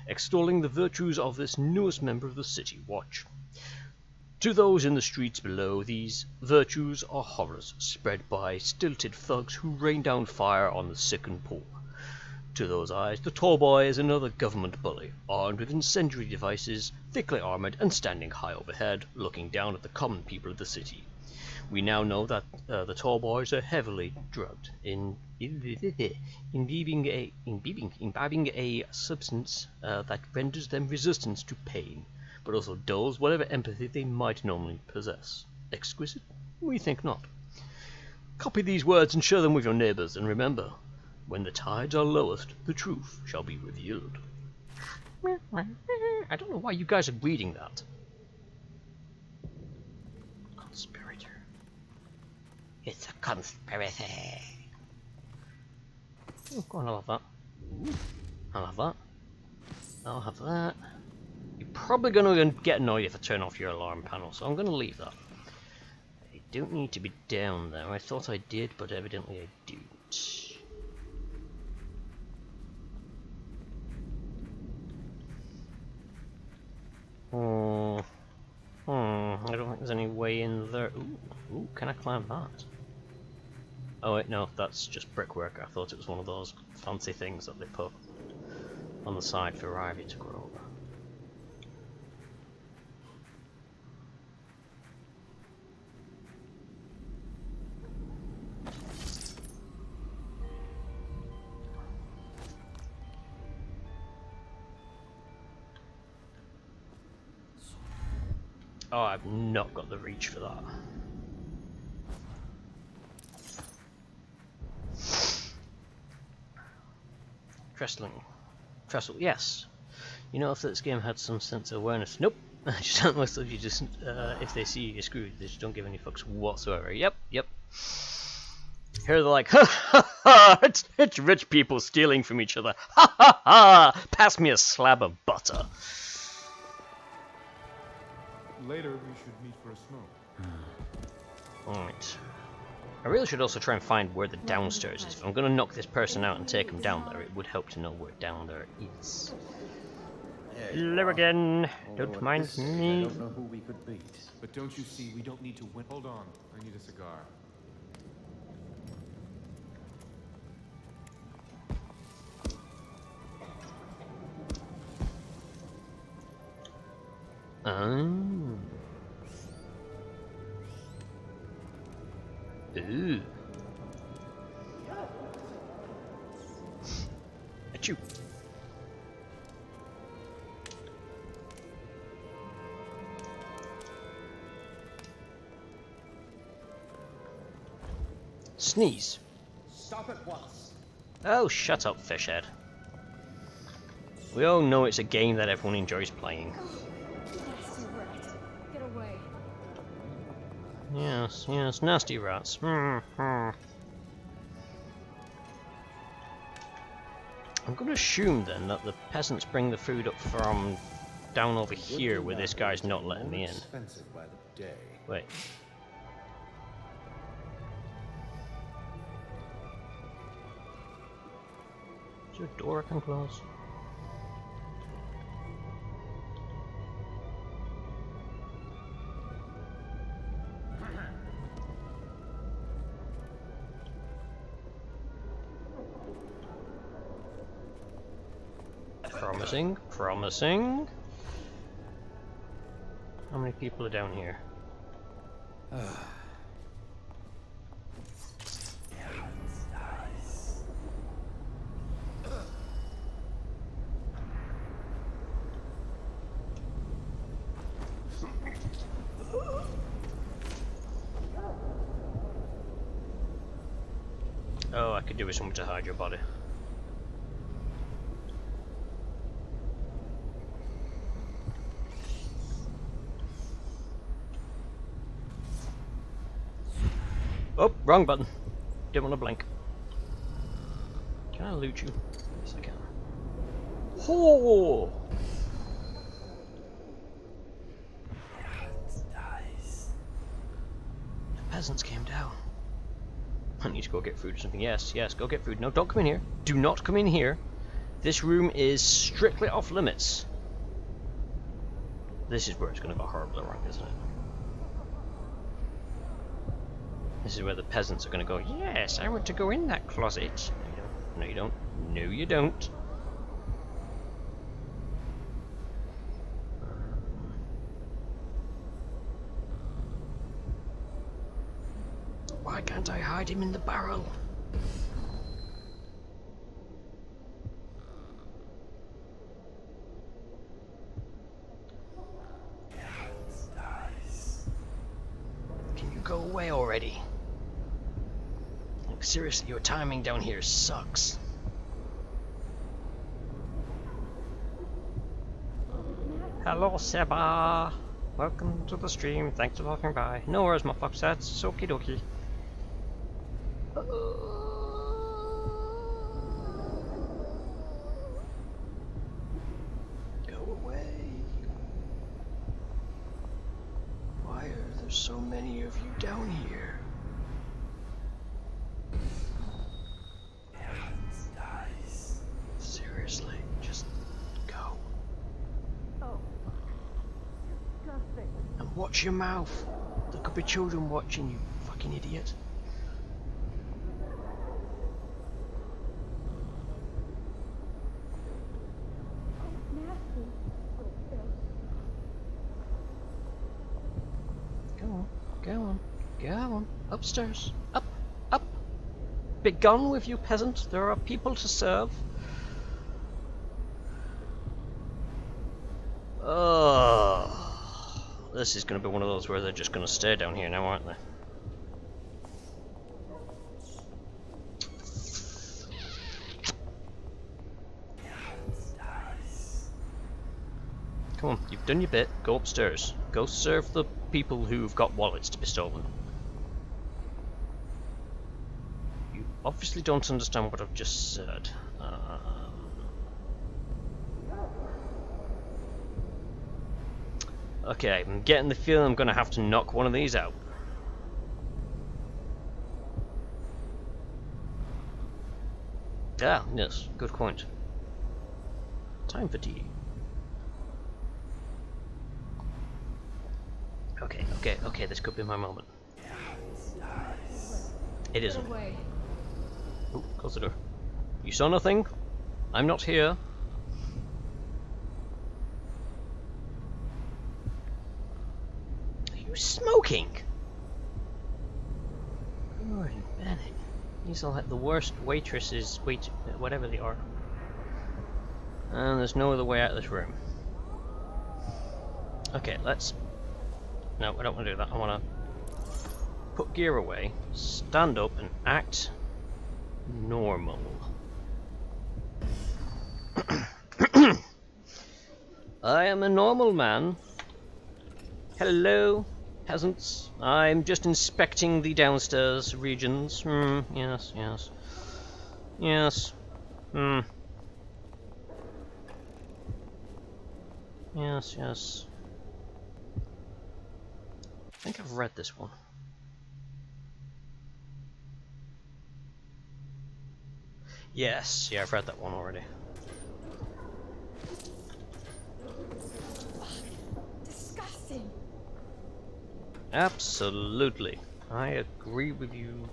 [SPEAKER 1] extolling the virtues of this newest member of the City Watch. To those in the streets below, these virtues are horrors spread by stilted thugs who rain down fire on the sick and poor. To those eyes, the Tallboy is another government bully, armed with incendiary devices, thickly armoured and standing high overhead, looking down at the common people of the city. We now know that the Tallboys are heavily drugged, imbibing a substance that renders them resistant to pain, but also dulls whatever empathy they might normally possess. Exquisite? We think not. Copy these words and share them with your neighbours, and remember, when the tides are lowest, the truth shall be revealed. I don't know why you guys are reading that. Conspirator. It's a conspiracy. Oh, go on, I'll have that. I'll have that. I'll have that. You're probably going to get annoyed if I turn off your alarm panel, so I'm going to leave that. I don't need to be down there. I thought I did, but evidently I don't. I don't think there's any way in there. Ooh, can I climb that? Oh wait, no, that's just brickwork. I thought it was one of those fancy things that they put on the side for ivy to grow. Oh, I've not got the reach for that. Trestle, yes. You know, if this game had some sense of awareness. Nope. Just unless you just, if they see you're screwed, they just don't give any fucks whatsoever. Yep. Here they're like, ha ha ha, it's rich people stealing from each other. Ha ha ha, pass me a slab of butter.
[SPEAKER 4] Later, we should meet for a smoke.
[SPEAKER 1] Alright. I really should also try and find where the downstairs is. If I'm going to knock this person out and take him down there, it would help to know where down there is. Hello again. Don't mind me.
[SPEAKER 6] I don't know who we could beat.
[SPEAKER 4] But don't you see, we don't need to win. Hold on, I need a cigar.
[SPEAKER 1] Ooh. Achoo. Sneeze.
[SPEAKER 2] Stop at once.
[SPEAKER 1] Oh, shut up, fishhead. We all know it's a game that everyone enjoys playing.
[SPEAKER 5] Nasty rat. Get away.
[SPEAKER 1] Yes, nasty rats. I'm going to assume then that the peasants bring the food up from down over here where this guy's not letting me in.
[SPEAKER 6] Expensive by the day.
[SPEAKER 1] Wait. Is there a door I can close? Promising. How many people are down here? Oh, I could do with something to hide your body. Oh, wrong button. Didn't want to blink. Can I loot you? Yes, I can. Oh! The peasants came down. I need to go get food or something. Yes, yes, go get food. No, don't come in here. Do not come in here. This room is strictly off limits. This is where it's going to go horribly wrong, isn't it? This is where the peasants are going to go, yes, I want to go in that closet. No, you don't. No, you don't. Why can't I hide him in the barrel? Can you go away already? Like, seriously, your timing down here sucks. Hello, Seba. Welcome to the stream. Thanks for dropping by. No worries, my fuck sets. Okie dokie. Go away. Why are there so many of you down here? Seriously, just go.
[SPEAKER 3] Oh. Disgusting.
[SPEAKER 1] And watch your mouth. There could be children watching, you fucking idiot.
[SPEAKER 3] Nasty.
[SPEAKER 1] Go on, go on, go on. Upstairs. Up, up. Begone with you, peasant. There are people to serve. Oh, this is going to be one of those where they're just going to stay down here now, aren't they? Come on, you've done your bit. Go upstairs. Go serve the people who've got wallets to be stolen. You obviously don't understand what I've just said. Okay, I'm getting the feeling I'm going to have to knock one of these out. Ah, yes, good point. Time for tea. Okay, this could be my moment. It isn't. Oh, close the door. You saw nothing? I'm not here. Are you smoking? Lord Bennett. These are like the worst waitresses, whatever they are. And there's no other way out of this room. Okay, let's... No, I don't want to do that. I want to put gear away, stand up, and act normal. I am a normal man. Hello, peasants. I'm just inspecting the downstairs regions. Yes, yes. Yes. Yes, yes. I think I've read this one. Yes, yeah, I've read that one already.
[SPEAKER 3] Disgusting.
[SPEAKER 1] Absolutely. I agree with you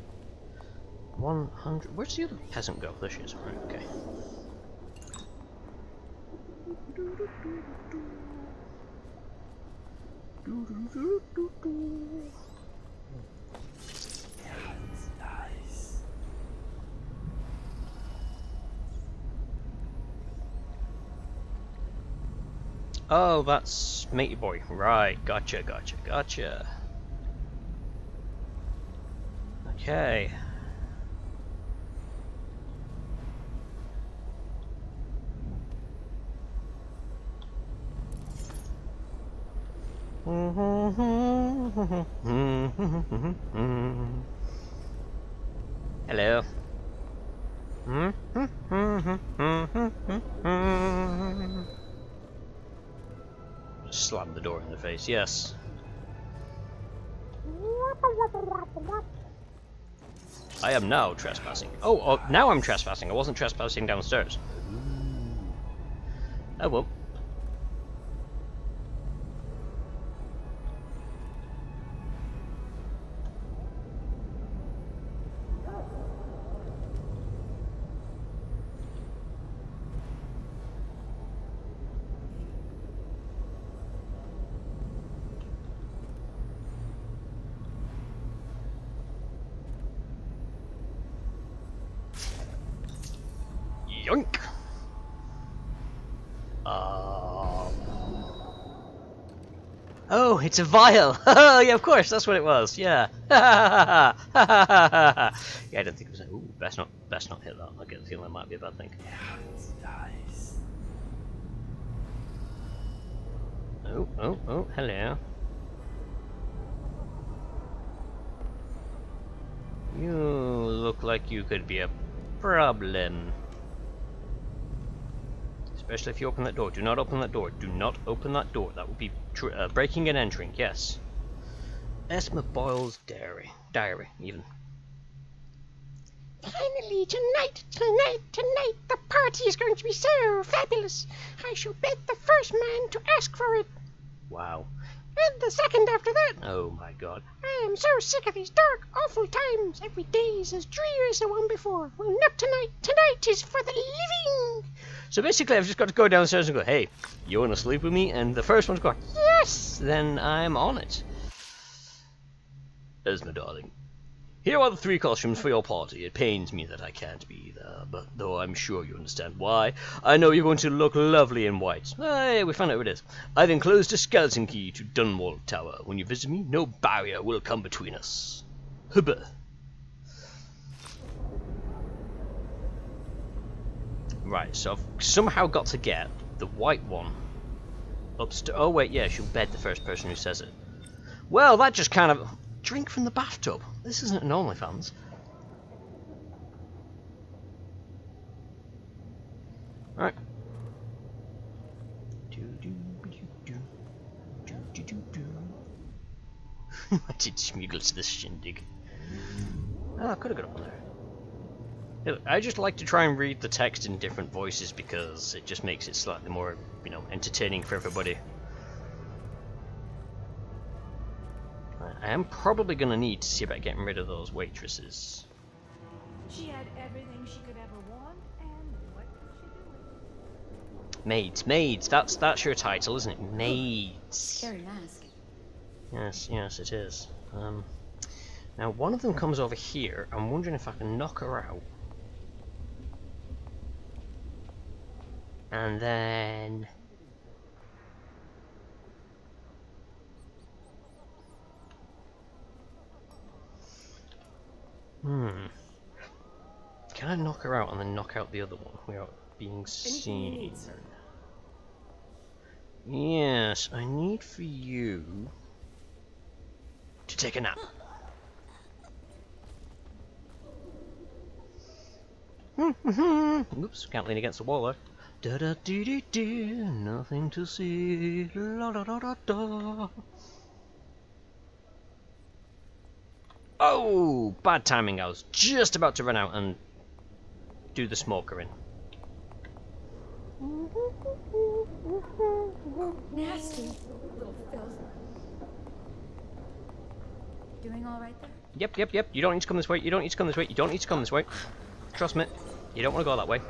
[SPEAKER 1] 100. Where's the other peasant go? There she is. Right, okay. Oh, that's Matey Boy. Right, gotcha. Okay. Hello. Slam the door in the face, yes. I am now trespassing. Oh, now I'm trespassing. I wasn't trespassing downstairs. Oh well. Yoink! Oh, it's a vial! Oh, yeah, of course, that's what it was, yeah. Yeah, I don't think it was... Ooh, best not hit that. I get the feeling it might be a bad thing. Oh, hello. You look like you could be a problem. Especially if you open that door. Do not open that door. Do not open that door. That would be breaking and entering, yes. Esma Boyle's diary, even.
[SPEAKER 10] Finally, tonight, the party is going to be so fabulous. I shall bet the first man to ask for it.
[SPEAKER 1] Wow.
[SPEAKER 10] And the second after that.
[SPEAKER 1] Oh my god.
[SPEAKER 10] I am so sick of these dark, awful times. Every day is as dreary as the one before. Well, not tonight. Tonight is for the living.
[SPEAKER 1] So basically I've just got to go downstairs and go, hey, you want to sleep with me? And the first one's going, yes! Then I'm on it. Esma, darling. Here are the 3 costumes for your party. It pains me that I can't be there, but though I'm sure you understand why, I know you're going to look lovely in white. Hey, we found out who it is. I've enclosed a skeleton key to Dunwall Tower. When you visit me, no barrier will come between us. Hubba. Right, so I've somehow got to get the white one upstairs. Oh wait, yeah, she'll bed the first person who says it. Well, that just kind of... Drink from the bathtub. This isn't an OnlyFans. Right. I did smuggle to this shindig. Oh, I could have got up there. I just like to try and read the text in different voices because it just makes it slightly more, entertaining for everybody. I am probably going to need to see about getting rid of those waitresses.
[SPEAKER 3] She had everything she could ever want, and what could she do with it?
[SPEAKER 1] Maids. That's your title, isn't it? Maids.
[SPEAKER 5] Scary mask.
[SPEAKER 1] Yes, it is. Now one of them comes over here. I'm wondering if I can knock her out. And then... Can I knock her out and then knock out the other one without being seen? Yes, I need for you to take a nap. Oops, can't lean against the wall there. Da da dee dee dee, nothing to see. La da da da da. Oh, bad timing. I was just about to run out and do the smoker in.
[SPEAKER 5] Nasty little filth. Doing all right there?
[SPEAKER 1] Yep. You don't need to come this way. You don't need to come this way. Trust me. You don't want to go that way.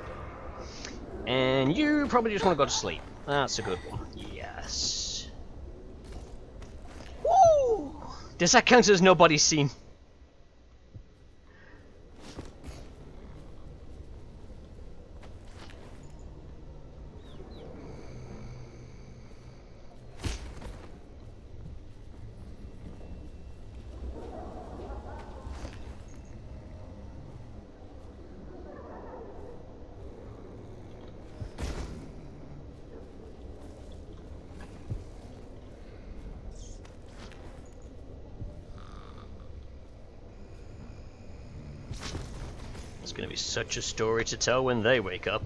[SPEAKER 1] And you probably just want to go to sleep. That's a good one. Yes. Does that count as nobody's seen? It's gonna be such a story to tell when they wake up.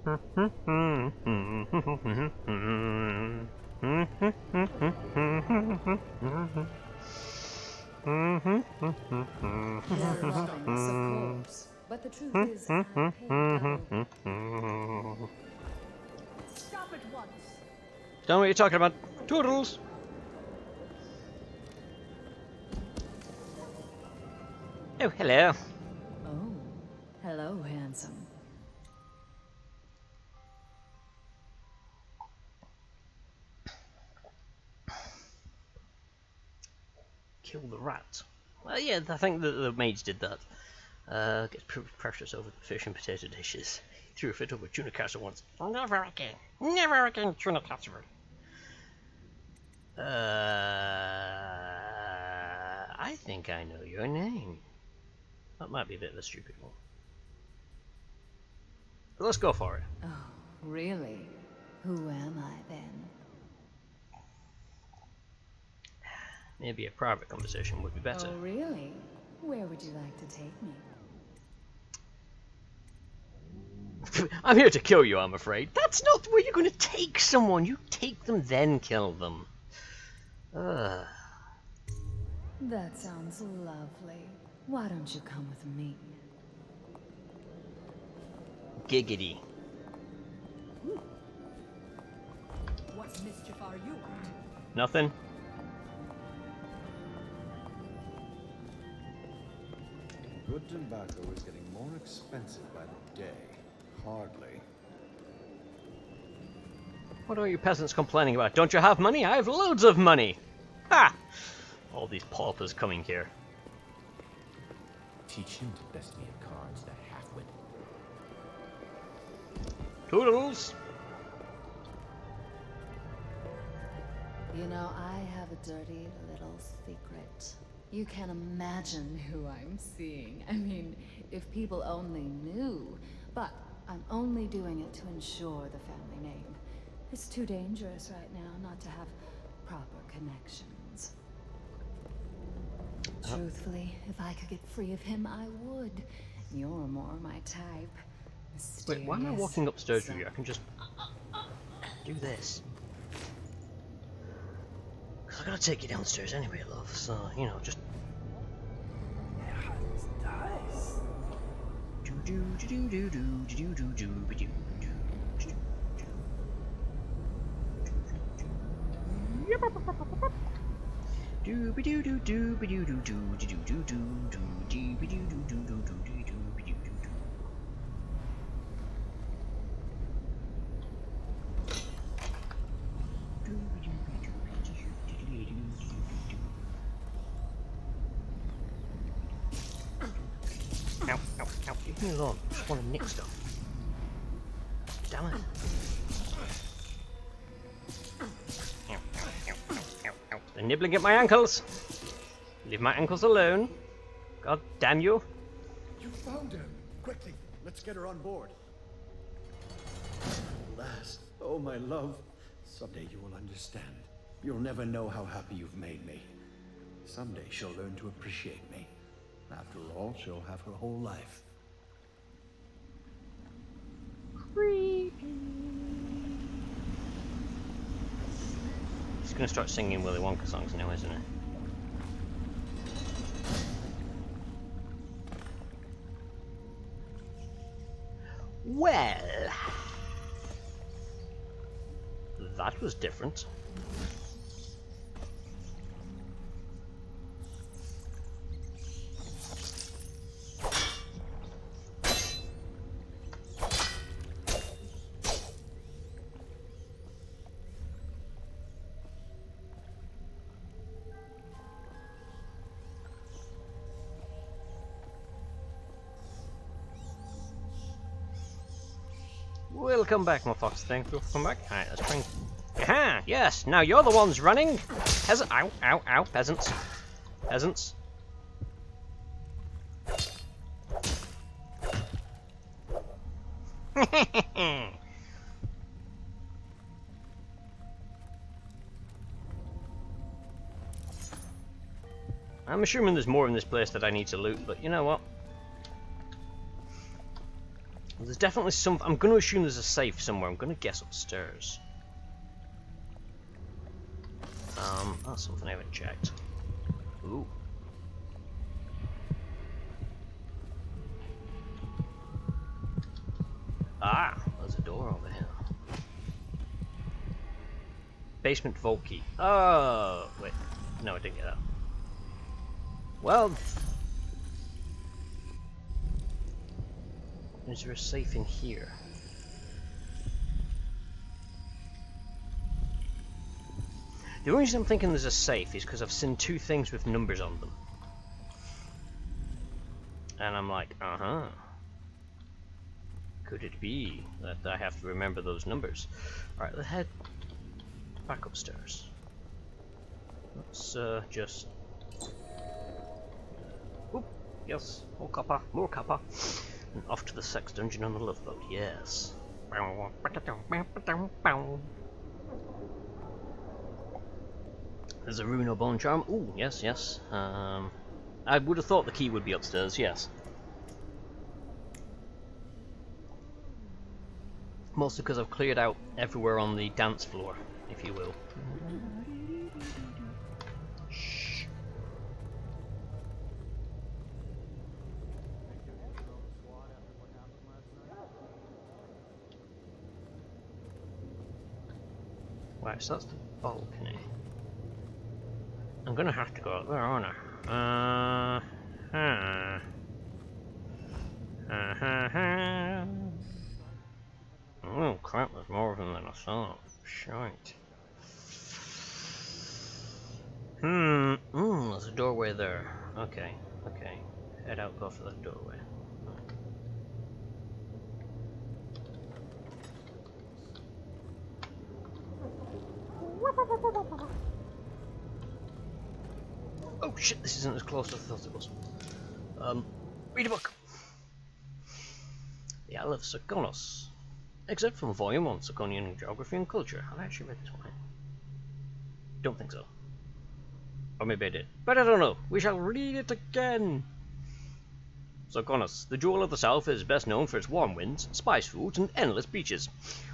[SPEAKER 5] They're robbing us, of course. But the truth is, I paid double.
[SPEAKER 3] Stop at once.
[SPEAKER 1] Don't know what you're talking about. Toodles! Oh, hello.
[SPEAKER 5] Oh, hello, handsome.
[SPEAKER 1] Kill the rat. Well, yeah, I think that the maids did that. Gets precious over the fish and potato dishes. He threw a fit over tuna casserole once.
[SPEAKER 10] Never again. Never again, tuna casserole.
[SPEAKER 1] I think I know your name. That might be a bit of a stupid one. But let's go for it.
[SPEAKER 5] Oh, really? Who am I then?
[SPEAKER 1] Maybe a private conversation would be better.
[SPEAKER 5] Oh, really? Where would you like to take me?
[SPEAKER 1] I'm here to kill you, I'm afraid. That's not where you're going to take someone. You take them, then kill them.
[SPEAKER 5] That sounds lovely. Why don't you come with me?
[SPEAKER 1] Giggity.
[SPEAKER 3] What mischief are you at?
[SPEAKER 1] Nothing?
[SPEAKER 6] Good tobacco is getting more expensive by the day. Hardly.
[SPEAKER 1] What are you peasants complaining about? Don't you have money? I have loads of money! Ha! All these paupers coming here.
[SPEAKER 4] Teach him to best me at cards, the halfwit.
[SPEAKER 1] Toodles!
[SPEAKER 5] You know, I have a dirty little secret. You can't imagine who I'm seeing. I mean, if people only knew. But I'm only doing it to ensure the family name. It's too dangerous right now not to have proper connections. Truthfully, if I could get free of him, I would. You're more my type.
[SPEAKER 1] Wait, why am I walking upstairs with you? I can just do this. Cause I gotta take you downstairs anyway, love. So, you know, just. Ow, ow, ow, leave me alone. I just want to nick stuff. Damn it. Ow, ow, ow, ow, ow, ow. They're nibbling at my ankles. Leave my ankles alone. God damn you.
[SPEAKER 6] You found her! Quickly, let's get her on board. Alas, oh my love. Someday you will understand. You'll never know how happy you've made me. Someday she'll learn to appreciate me. After all, she'll have her whole life.
[SPEAKER 1] Creepy. He's gonna start singing Willy Wonka songs now, isn't he? Well, that was different. Welcome back, my fox. Thank you for coming back. Alright, let's try and... Aha! Yes! Now you're the ones running! Peasant... Ow, ow, ow. Peasants. Peasants. I'm assuming there's more in this place that I need to loot, but you know what? There's definitely some... I'm going to assume there's a safe somewhere. I'm going to guess upstairs. That's something I haven't checked. Ooh. Ah, there's a door over here. Basement vault key. Oh, wait. No, I didn't get that. Well... Is there a safe in here? The only reason I'm thinking there's a safe is because I've seen two things with numbers on them. And I'm like, uh-huh. Could it be that I have to remember those numbers? Alright, let's head back upstairs. Let's just... Oop, yes, more copper, more copper. And off to the sex dungeon on the love boat, yes. There's a rune or bone charm. Ooh, yes, yes. I would have thought the key would be upstairs, yes. Mostly because I've cleared out everywhere on the dance floor, if you will. Shh. Right, so that's the balcony. I'm gonna have to go up there, aren't I? Oh crap, there's more of them than I thought. Shite. There's a doorway there. Okay, okay. Head out, go for that doorway. Oh shit, this isn't as close as I thought it was. Read a book. The Isle of Serkonos. Except from Volume 1, Serkonian Geography and Culture. Have I actually read this one? Don't think so. Or maybe I did. But I don't know. We shall read it again. Serkonos, the jewel of the south, is best known for its warm winds, spice foods, and endless beaches.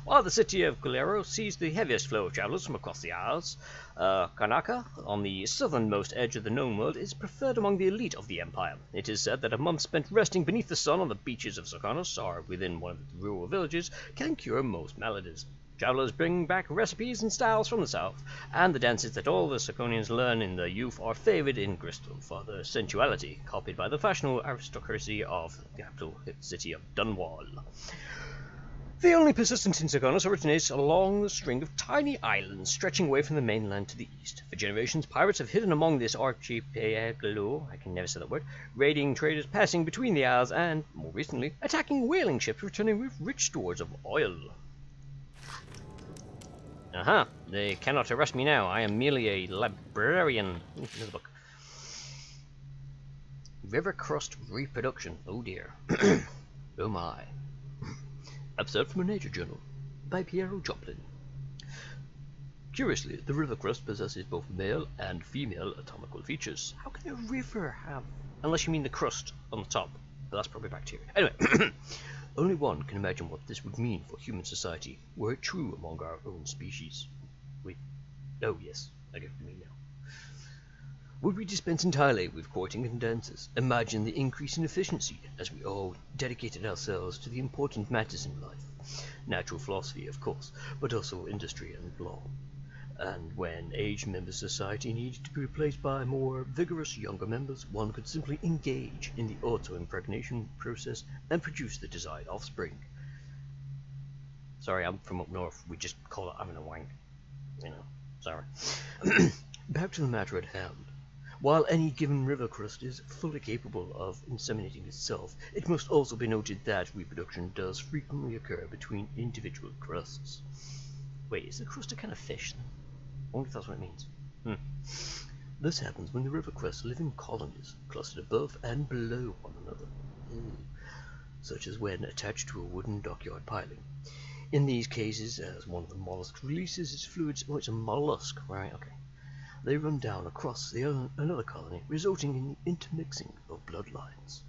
[SPEAKER 1] While the city of Kulero sees the heaviest flow of travelers from across the Isles, Karnaka, on the southernmost edge of the known world, is preferred among the elite of the Empire. It is said that a month spent resting beneath the sun on the beaches of Serkonos, or within one of the rural villages, can cure most maladies. Travelers bring back recipes and styles from the south, and the dances that all the Serkonians learn in their youth are favoured in Bristol for their sensuality, copied by the fashionable aristocracy of the capital city of Dunwall. The only persistence in Serkonos originates along the string of tiny islands stretching away from the mainland to the east. For generations, pirates have hidden among this archipelago, I can never say that word, raiding traders passing between the isles and, more recently, attacking whaling ships returning with rich stores of oil. Aha, they cannot arrest me now. I am merely a librarian. Ooh, another book. River crust reproduction. Oh dear. Oh my. Excerpt from a nature journal by Piero Joplin. Curiously, the river crust possesses both male and female anatomical features. How can a river have... Unless you mean the crust on the top. But that's probably bacteria. Anyway. Only one can imagine what this would mean for human society, were it true among our own species. Wait. Oh yes, I get what you mean now. Would we dispense entirely with courting and dances? Imagine the increase in efficiency as we all dedicated ourselves to the important matters in life. Natural philosophy, of course, but also industry and law. And when aged members of society needed to be replaced by more vigorous younger members, one could simply engage in the auto-impregnation process and produce the desired offspring. Sorry, I'm from up north. We just call it having a wank. You know, sorry. Back to the matter at hand. While any given river crust is fully capable of inseminating itself, it must also be noted that reproduction does frequently occur between individual crusts. Wait, is the crust a kind of fish then? I wonder if that's what it means. This happens when the river crusts live in colonies, clustered above and below one another, such as when attached to a wooden dockyard piling. In these cases, as one of the mollusks releases its fluids, it's a mollusk, right? Okay. They run down across another colony, resulting in the intermixing of bloodlines.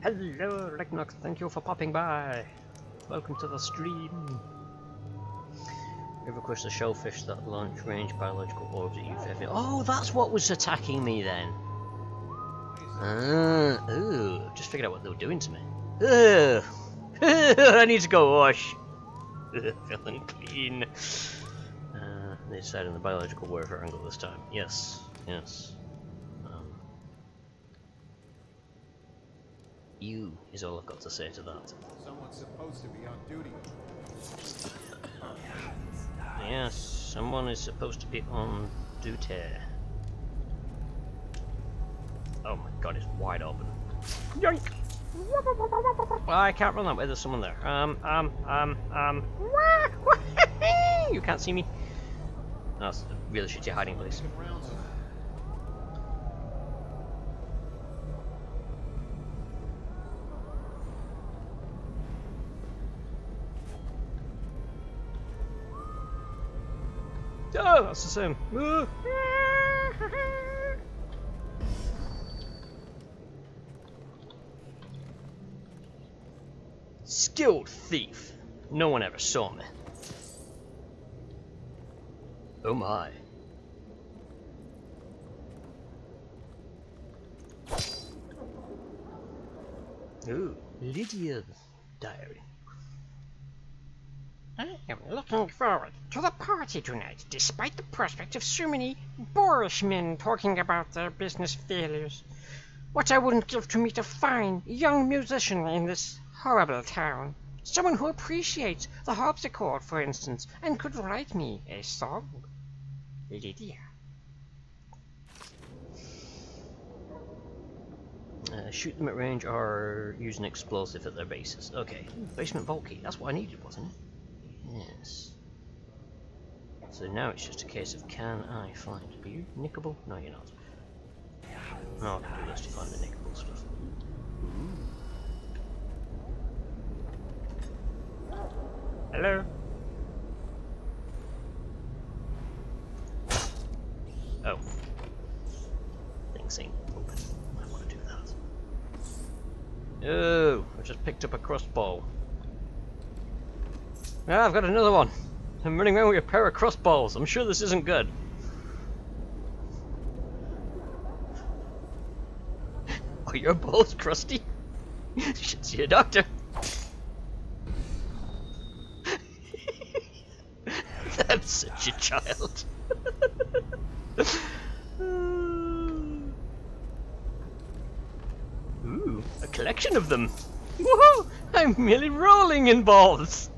[SPEAKER 1] Hello, Leknox. Thank you for popping by. Welcome to the stream. River crusts are shellfish that launch range biological orbs at you. Oh, that's what was attacking me then. Ooh, just figured out what they were doing to me. I need to go wash. Feeling clean. They decided on the biological warfare angle this time. Yes, yes. You is all I've got to say to that.
[SPEAKER 8] Someone's supposed to be on duty.
[SPEAKER 1] Yes, someone is supposed to be on duty. Oh my god, it's wide open. Yoink! Well, I can't run that way, there's someone there. You can't see me. That's a really shitty hiding place. Oh, that's the same. Skilled thief. No one ever saw me. Oh my. Ooh, Lydia's diary.
[SPEAKER 10] I am looking forward to the party tonight, despite the prospect of so many boorish men talking about their business failures. What I wouldn't give to meet a fine, young musician in this horrible town. Someone who appreciates the harpsichord, for instance, and could write me a song. Lydia.
[SPEAKER 1] Shoot them at range or use an explosive at their bases. Okay, basement vault key. That's what I needed, wasn't it? Yes. So now it's just a case of can I find? Are you nickable? No, you're not. No, I can do this to find the nickable stuff.
[SPEAKER 10] Hello?
[SPEAKER 1] Oh. Things ain't open. I want to do that. Oh, I just picked up a crossbow. Ah, I've got another one. I'm running around with a pair of crossbows. I'm sure this isn't good. Oh, your bow's crusty? You should see a doctor. That's such a child. Ooh, a collection of them. Woohoo! I'm merely rolling in balls.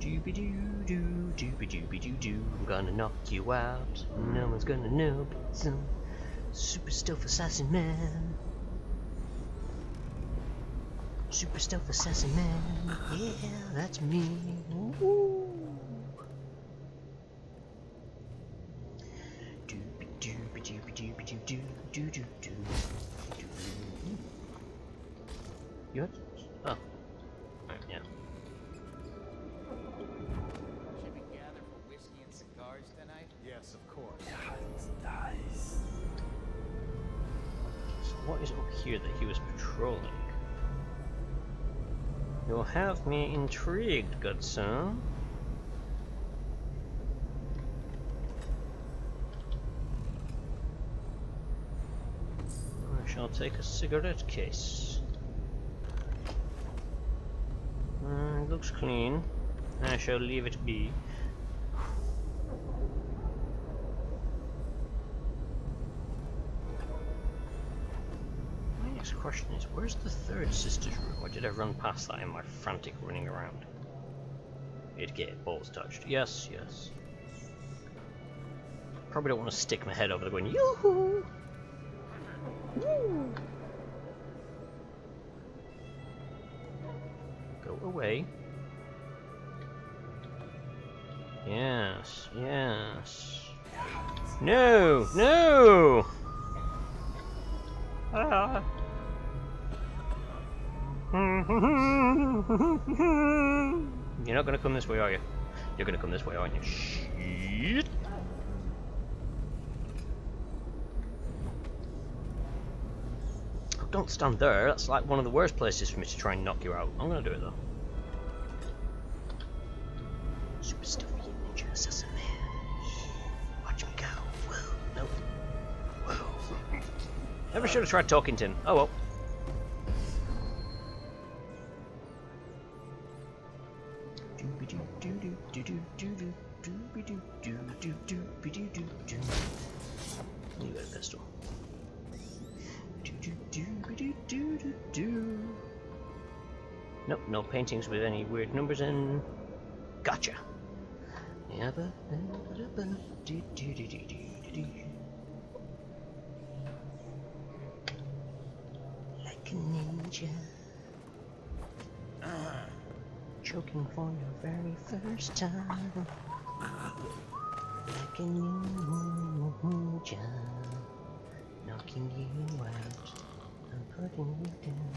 [SPEAKER 1] Doobie-doo, doobie-doobie-doo-doo. I'm gonna knock you out. No one's gonna know but some super stealth assassin man. Super stealth assassin man. Yeah, that's me. Woo. Doobie-doobie-doobie-doobie-doo-doo-doo-doo-doo. You what? Oh. Right, yeah.
[SPEAKER 2] Should we gather for whiskey and cigars tonight?
[SPEAKER 8] Yes, of course.
[SPEAKER 1] So what is up here that he was patrolling? You'll have me intrigued, good sir. I shall take a cigarette case. It looks clean. I shall leave it be. question is, where's the third sister's room? Or did I run past that in my frantic running around? It'd get balls touched. Yes, yes. Probably don't want to stick my head over there going, yoo-hoo! Woo! Go away. Yes, yes. No! No! Ah. You're not gonna come this way, are you? You're gonna come this way, aren't you? Shit! Oh, don't stand there. That's like one of the worst places for me to try and knock you out. I'm gonna do it though. Super stuffy ninja assassin. Watch me go. Whoa. Nope. Whoa. Never should have tried talking to him. Oh well. You got a pistol. Nope, no paintings with any weird numbers in. Gotcha. Like a ninja. Choking for your very first time. Like a ninja. Knocking you out and putting you down.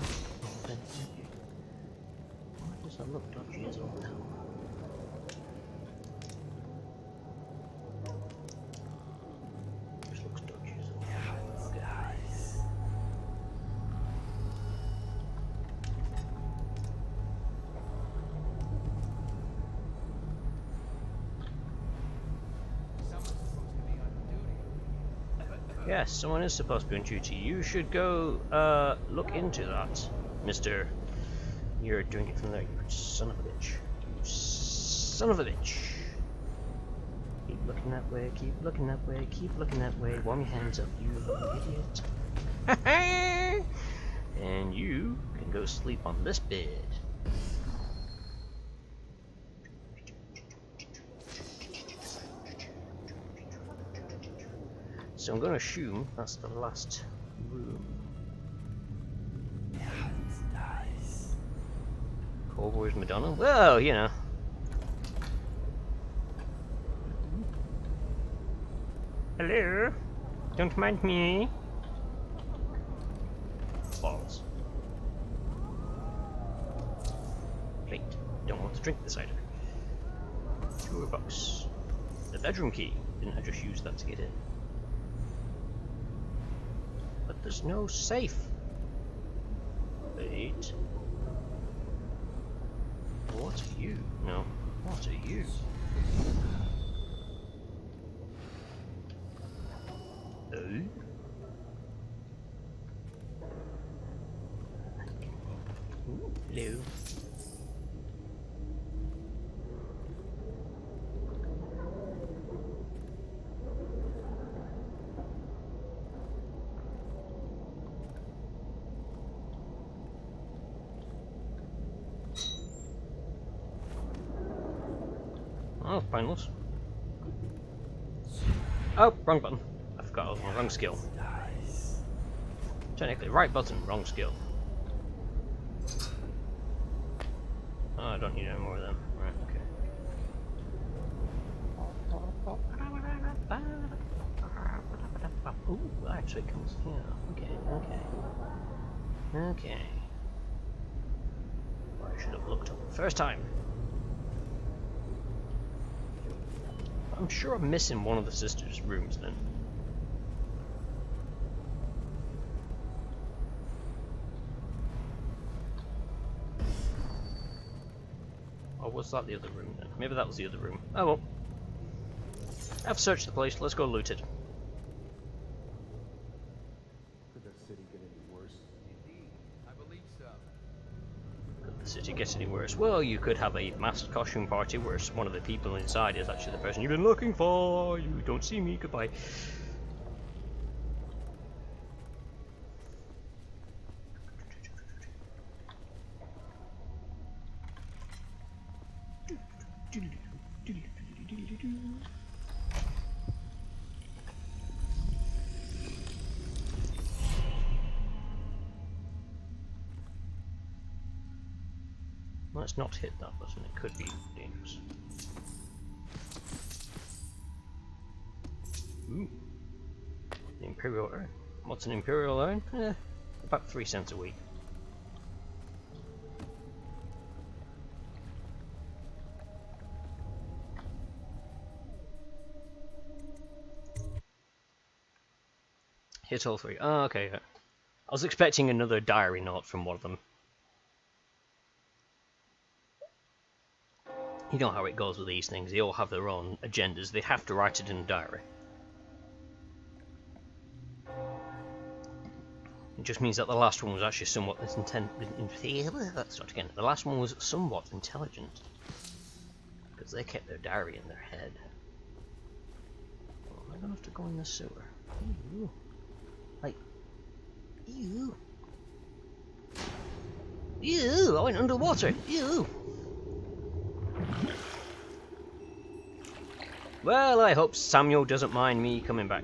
[SPEAKER 1] Why does that look dodgy as all hell? This looks dodgy as all hell. Guys. Yes, someone is supposed to be on duty. You should go, look into that, Mr. You're doing it from there, you son of a bitch. You son of a bitch. Keep looking that way, keep looking that way, keep looking that way. Warm your hands up, you idiot. And you can go sleep on this bed. So I'm going to assume that's the last room. Yeah, it's nice. Cowboys Madonna? Well, you know. Hello? Don't mind me. Balls. Plate. Don't want to drink the cider. $2. The bedroom key. Didn't I just use that to get in? But there's no safe. Wait. What are you? No. What are you? Oh? Ooh, hello. Oh, pointless. Oh, wrong button. I forgot I was on the wrong skill. Technically, right button, wrong skill. Oh, I don't need any more of them. Right, okay. Ooh, actually it comes here. Okay. Okay. Well, I should have looked up the first time. I'm sure I'm missing one of the sisters' rooms then. Or was that the other room then? Maybe that was the other room. Oh well. I've searched the place, let's go loot it.
[SPEAKER 4] Could the city get any worse?
[SPEAKER 2] Indeed, I believe so.
[SPEAKER 1] Could the city get any worse? Well, you could have a masked costume party where one of the people inside is actually the person you've been looking for. You don't see me, goodbye. Let's not hit that button, it could be dangerous. Ooh. The Imperial Urn. What's an Imperial Urn? About 3 cents a week. Hit all 3. Oh, okay. I was expecting another diary note from one of them. You know how it goes with these things, they all have their own agendas, they have to write it in a diary. It just means that the last one was actually somewhat the last one was somewhat intelligent. Because they kept their diary in their head. Well, I'm gonna have to go in the sewer. Ew. Like, ew. Ew, I went underwater. Ew. Well, I hope Samuel doesn't mind me coming back,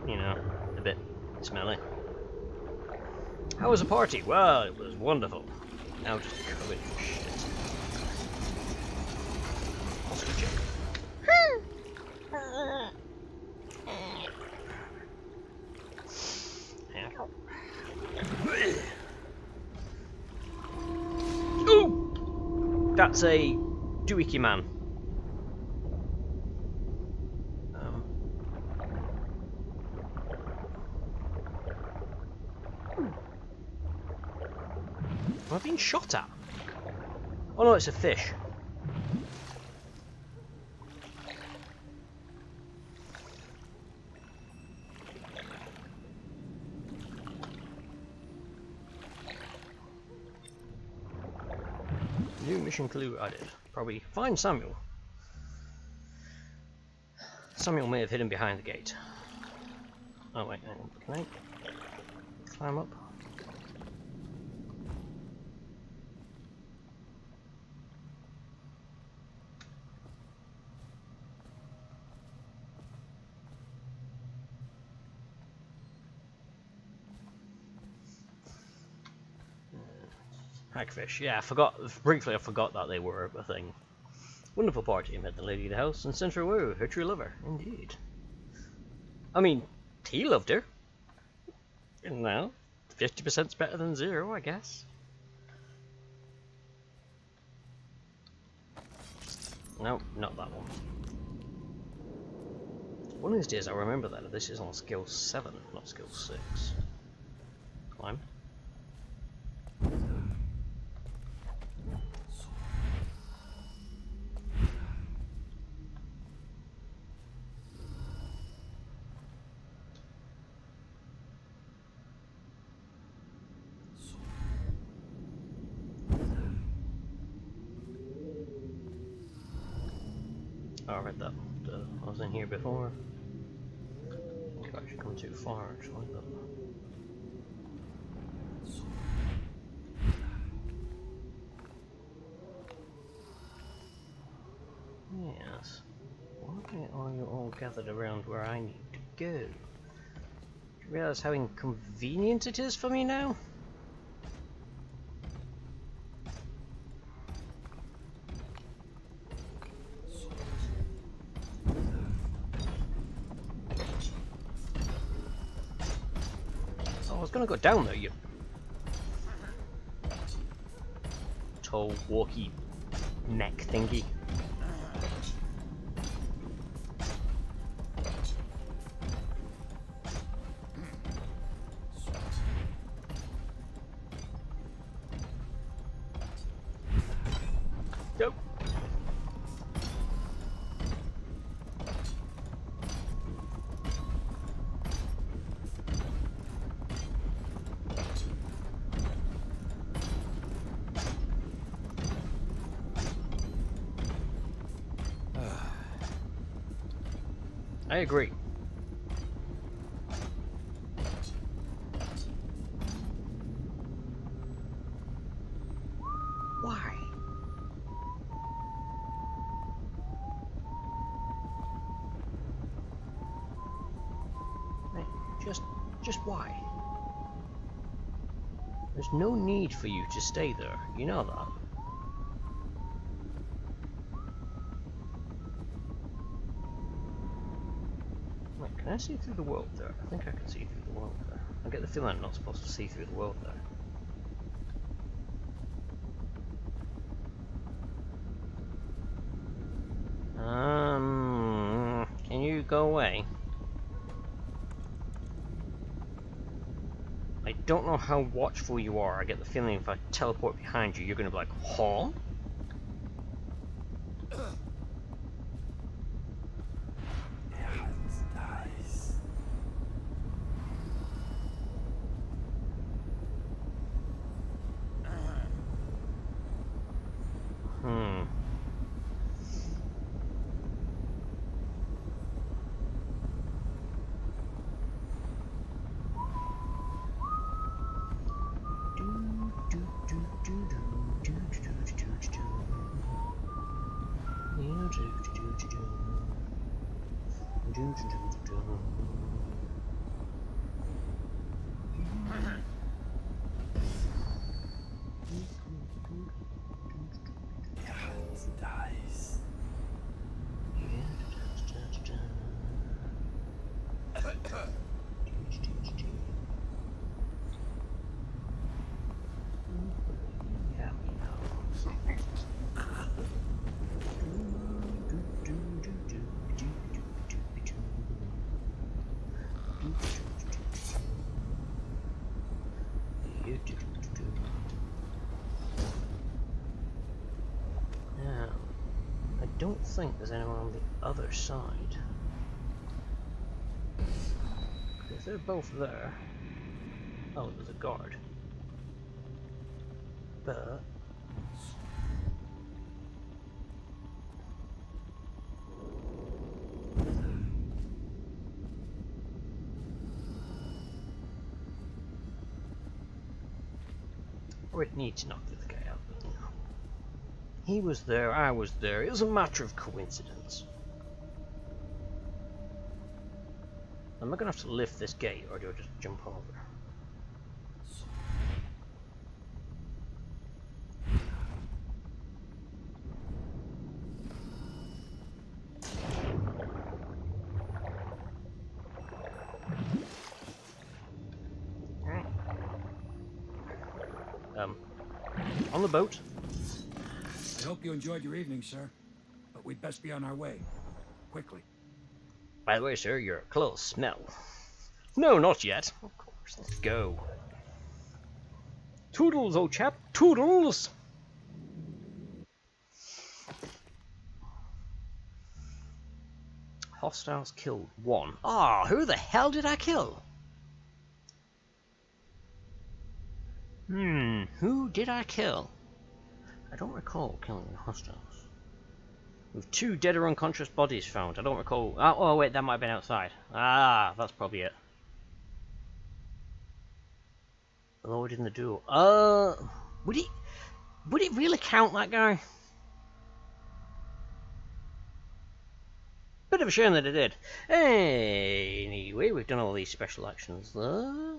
[SPEAKER 1] you know, a bit smelly. How was the party? Well, it was wonderful. Now just covered in shit. Oscar check. Ooh! That's a doohickey man. Am I being shot at? Oh no, it's a fish. New mission clue added. Probably find Samuel. Samuel may have hidden behind the gate. Oh wait, hang on. Can I climb up? Hagfish, yeah, I forgot that they were a thing. Wonderful party, met the lady of the house and sent her away with her true lover, indeed. I mean, he loved her. And now, 50%'s better than 0, I guess. No, not that one. One of these days I'll remember that this is on skill 7, not skill 6. Climb. Oh, I read that. I was in here before. I think I actually come too far, actually. But... yes. Why are you all gathered around where I need to go? Do you realize how inconvenient it is for me now? I was gonna go down there, you tall, walky neck thingy. Go. I agree. Why? Just why? There's no need for you to stay there. You know that. Wait, can I see through the world there? I think I can see through the world there. I get the feeling I'm not supposed to see through the world there. Can you go away? I don't know how watchful you are. I get the feeling if I teleport behind you, you're gonna be like, huh? Hmm. Now, I don't think there's anyone on the other side. If they're both there... Oh, there's a guard. But... we'd need to knock the guy out, but you know. He was there, I was there, it was a matter of coincidence. Am I gonna have to lift this gate, or do I just jump over? On the boat.
[SPEAKER 11] I hope you enjoyed your evening, sir. But we'd best be on our way. Quickly.
[SPEAKER 1] By the way, sir, your clothes smell. No, not yet. Of course, let's go. Toodles, old chap, toodles! Hostiles killed 1. Ah, who the hell did I kill? Who did I kill? I don't recall killing the hostiles. With 2 dead or unconscious bodies found. I don't recall. Oh wait, that might have been outside. Ah, that's probably it. Lowered in the duel. Would it really count, that guy? Bit of a shame that it did. Anyway, we've done all these special actions there.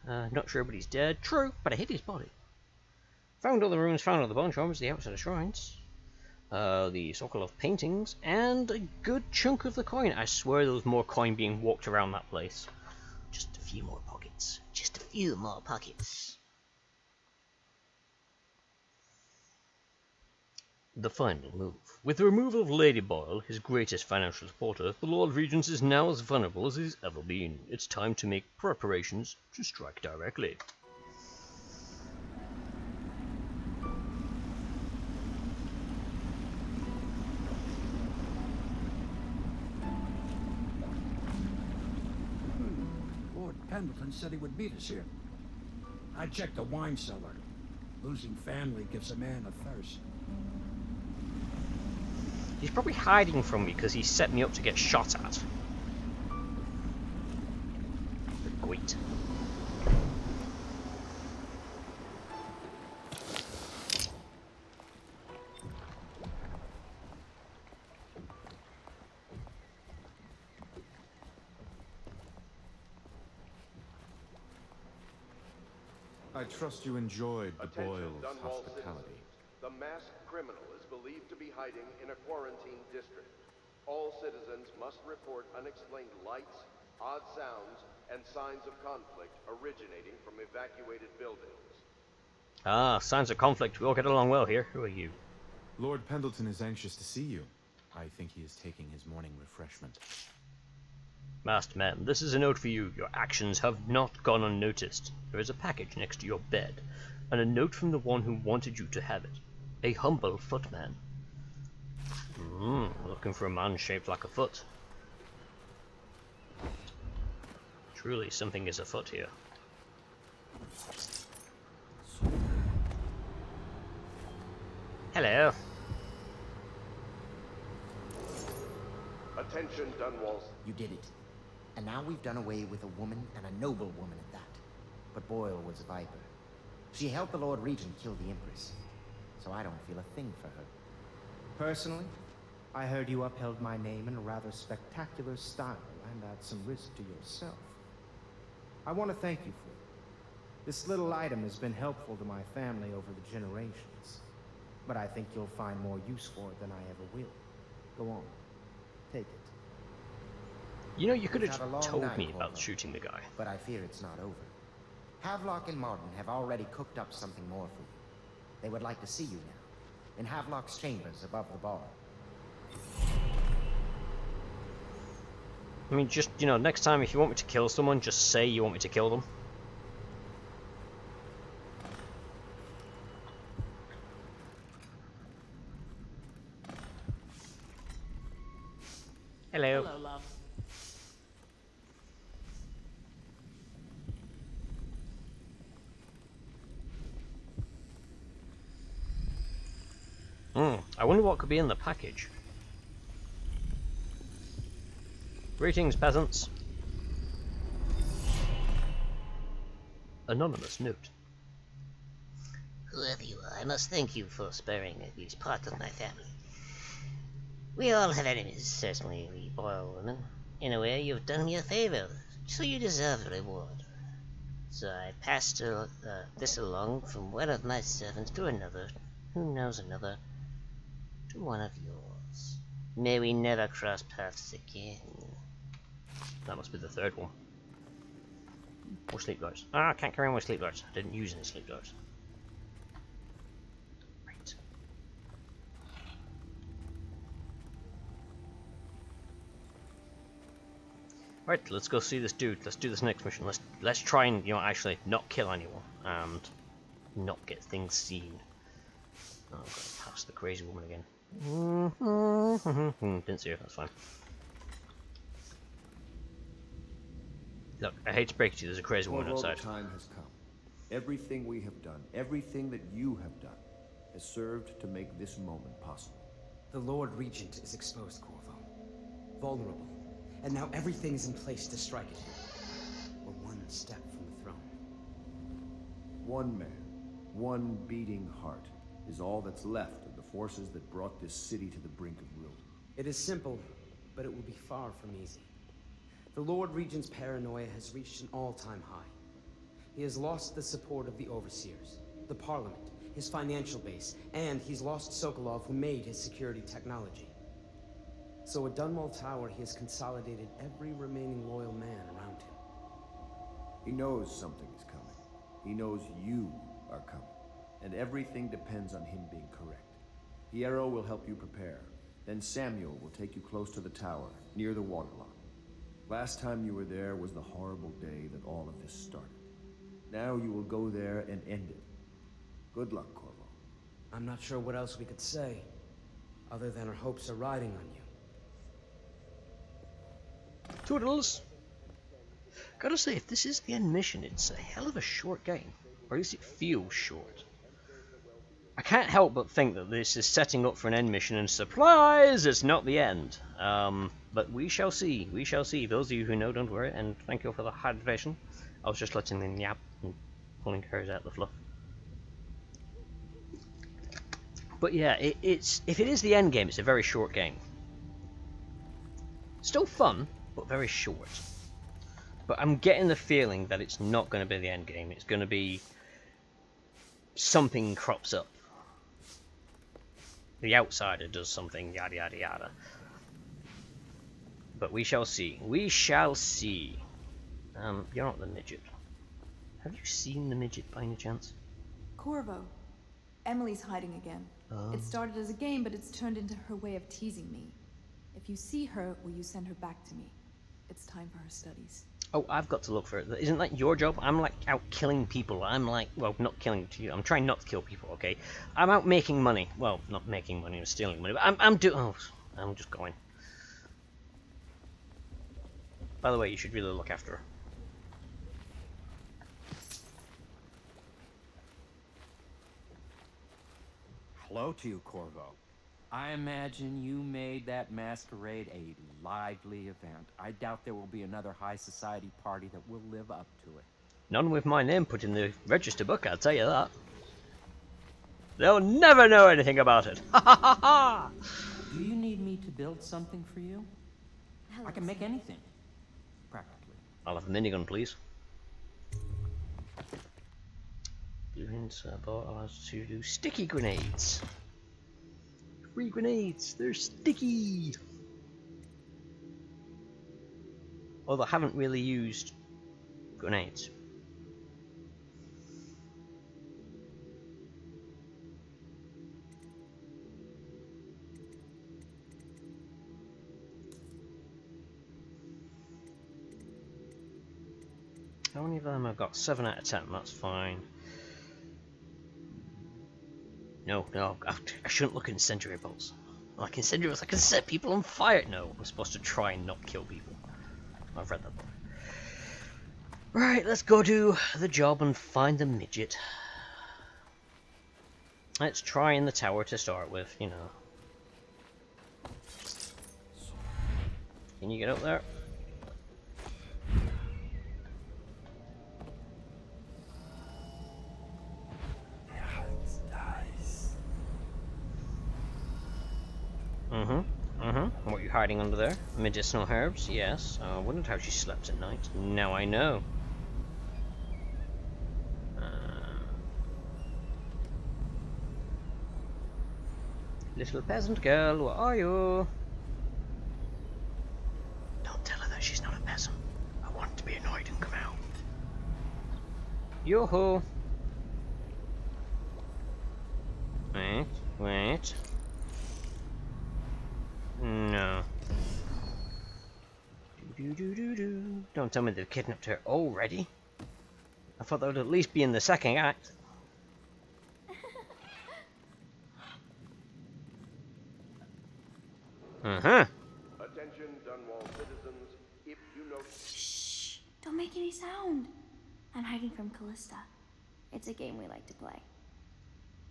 [SPEAKER 1] Not sure but he's dead. True, but I hit his body. Found all the ruins, found all the bone shrines, the outside of shrines. The Sokolov paintings, and a good chunk of the coin. I swear there was more coin being walked around that place. Just a few more pockets. Just a few more pockets. The final move. With the removal of Lady Boyle, his greatest financial supporter, the Lord Regent is now as vulnerable as he's ever been. It's time to make preparations to strike directly.
[SPEAKER 11] Lord Pendleton said he would meet us here. I checked the wine cellar. Losing family gives a man a thirst.
[SPEAKER 1] He's probably hiding from me because he set me up to get shot at. The Gwent.
[SPEAKER 4] I trust you enjoyed the
[SPEAKER 12] Attention,
[SPEAKER 4] Boyle's
[SPEAKER 12] Dunwall
[SPEAKER 4] hospitality.
[SPEAKER 12] citizens. The masked criminal is believed to be hiding in a quarantine district. All citizens must report unexplained lights, odd sounds, and signs of conflict originating from evacuated buildings.
[SPEAKER 1] Ah, signs of conflict. We all get along well here. Who are you?
[SPEAKER 4] Lord Pendleton is anxious to see you. I think he is taking his morning refreshment.
[SPEAKER 1] Masked man, this is a note for you. Your actions have not gone unnoticed. There is a package next to your bed, and a note from the one who wanted you to have it. A humble footman. Looking for a man shaped like a foot. Truly, something is afoot here. Hello.
[SPEAKER 12] Attention, Dunwall.
[SPEAKER 13] You did it. And now we've done away with a woman, and a noble woman at that. But Boyle was a viper. She helped the Lord Regent kill the Empress. So I don't feel a thing for her. Personally, I heard you upheld my name in a rather spectacular style, and at some risk to yourself. I want to thank you for it. This little item has been helpful to my family over the generations. But I think you'll find more use for it than I ever will. Go on. Take it.
[SPEAKER 1] You know, you could
[SPEAKER 13] We've
[SPEAKER 1] have
[SPEAKER 13] had a long
[SPEAKER 1] told
[SPEAKER 13] night,
[SPEAKER 1] me about
[SPEAKER 13] Corvo,
[SPEAKER 1] shooting the guy.
[SPEAKER 13] but I fear it's not over. Havelock and Martin have already cooked up something more for you. They would like to see you now, in Havelock's chambers above the bar.
[SPEAKER 1] I mean, just, you know, next time if you want me to kill someone, just say you want me to kill them. Hello.
[SPEAKER 9] Hello, love.
[SPEAKER 1] I wonder what could be in the package. Greetings, peasants. Anonymous note.
[SPEAKER 10] Whoever you are, I must thank you for sparing at least part of my family. We all have enemies, certainly we Boyle women. In a way, you've done me a favor, so you deserve a reward. So I passed this along from one of my servants to another, who knows another, to one of yours. May we never cross paths again.
[SPEAKER 1] That must be the third one. More sleep guards. Ah, I can't carry on with sleep guards. I didn't use any sleep guards. Right. Right, let's go see this dude. Let's do this next mission. Let's try and, you know, actually not kill anyone and not get things seen. Oh, I've got to pass the crazy woman again. Didn't see her, that's fine. Look, I hate to break it to you, there's a crazy woman outside.
[SPEAKER 6] The time has come. Everything we have done, everything that you have done, has served to make this moment possible.
[SPEAKER 14] The Lord Regent is exposed, Corvo. Vulnerable. And now everything is in place to strike at him. We're one step from the throne.
[SPEAKER 6] One man, one beating heart, is all that's left of the forces that brought this city to the brink of ruin.
[SPEAKER 14] It is simple, but it will be far from easy. The Lord Regent's paranoia has reached an all-time high. He has lost the support of the Overseers, the Parliament, his financial base, and he's lost Sokolov, who made his security technology. So at Dunwall Tower, he has consolidated every remaining loyal man around him.
[SPEAKER 6] He knows something is coming. He knows you are coming. And everything depends on him being correct. Hierro will help you prepare. Then Samuel will take you close to the tower, near the waterlock. Last time you were there was the horrible day that all of this started. Now you will go there and end it. Good luck, Corvo.
[SPEAKER 14] I'm not sure what else we could say, other than our hopes are riding on you.
[SPEAKER 1] Toodles! Gotta say, if this is the end mission, it's a hell of a short game. Or at least it feels short. I can't help but think that this is setting up for an end mission, and surprise, it's not the end. But we shall see, we shall see. Those of you who know, don't worry, and thank you for the hydration. I was just letting them yap and pulling hers out the fluff. But yeah, if it is the end game, it's a very short game. Still fun, but very short. But I'm getting the feeling that it's not going to be the end game. It's going to be something crops up. The outsider does something, yada yada yada. But we shall see. We shall see. You're not the midget. Have you seen the midget by any chance?
[SPEAKER 15] Corvo. Emily's hiding again. It started as a game, but it's turned into her way of teasing me. If you see her, will you send her back to me? It's time for her studies.
[SPEAKER 1] Oh, I've got to look for it. Isn't that your job? I'm like out killing people. I'm like, well, not killing you. I'm trying not to kill people, okay? I'm out making money. Well, not making money, I'm stealing money. But I'm just going. By the way, you should really look after her.
[SPEAKER 16] Hello to you, Corvo. I imagine you made that masquerade a lively event. I doubt there will be another high society party that will live up to it.
[SPEAKER 1] None with my name put in the register book, I'll tell you that. They'll never know anything about it. Ha ha ha ha!
[SPEAKER 16] Do you need me to build something for you?
[SPEAKER 15] Hello,
[SPEAKER 16] I can make anything. Practically.
[SPEAKER 1] I'll have a minigun, please. Blue insert bar allows us to do sticky grenades. Free grenades, they're sticky! Although I haven't really used grenades. How many of them I've got? 7 out of 10, that's fine. No, I shouldn't look at incendiary bolts. Like incendiary bolts, I can set people on fire. No, we're supposed to try and not kill people. I've read that book. Right, let's go do the job and find the midget. Let's try in the tower to start with, you know. Can you get up there? What are you hiding under there? Medicinal herbs? Yes. I wondered how she slept at night. Now I know. Little peasant girl, what are you? Don't tell her that she's not a peasant. I want her to be annoyed and come out. Yoo-hoo! Wait. No. Don't tell me they've kidnapped her already. I thought that would at least be in the second act.
[SPEAKER 12] Attention, Dunwall citizens. If you know...
[SPEAKER 17] Shh! Don't make any sound. I'm hiding from Callista. It's a game we like to play.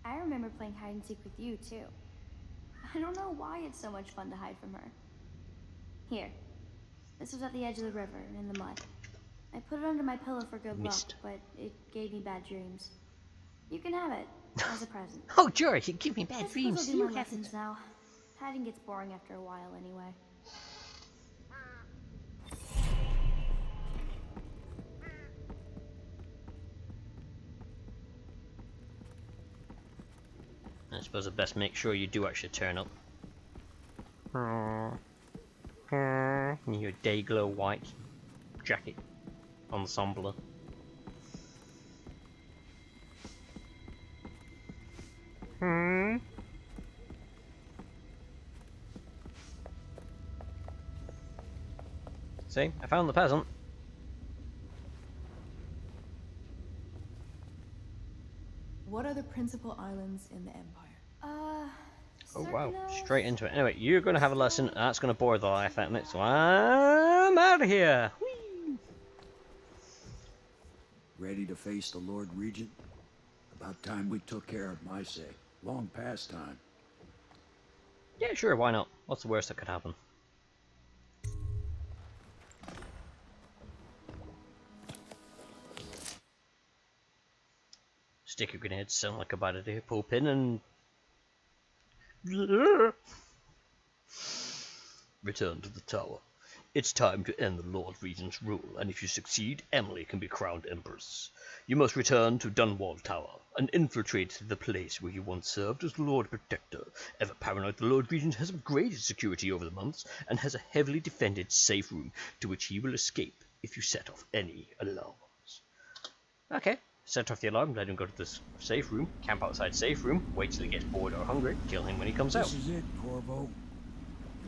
[SPEAKER 17] I remember playing hide and seek with you, too. I don't know why it's so much fun to hide from her. Here. This was at the edge of the river and in the mud. I put it under my pillow for good luck, but it gave me bad dreams. You can have it as a present.
[SPEAKER 1] Oh, George, you give me bad dreams.
[SPEAKER 17] I'll do my lessons now. Hiding gets boring after a while anyway.
[SPEAKER 1] I suppose I'd best make sure you do actually turn up. In your day glow white jacket ensemble. See, I found the peasant.
[SPEAKER 15] What are the principal islands in the Empire?
[SPEAKER 1] Oh wow, straight into it. Anyway, you're going to have a lesson. That's going to bore the life out of me, so I'm out of here. Whee!
[SPEAKER 11] Ready to face the Lord Regent? About time we took care of my say. Long past time.
[SPEAKER 1] Yeah, sure, why not? What's the worst that could happen? Sticky grenades sound like a bad idea. Pull pin and... Return to the tower. It's time to end the Lord Regent's rule, and if you succeed, Emily can be crowned Empress. You must return to Dunwall Tower and infiltrate the place where you once served as Lord Protector. Ever paranoid, the Lord Regent has upgraded security over the months and has a heavily defended safe room to which he will escape if you set off any alarms. Okay, set off the alarm, let him go to this safe room, camp outside safe room, wait till he gets bored or hungry, kill him when he comes out.
[SPEAKER 11] This is it, Corvo.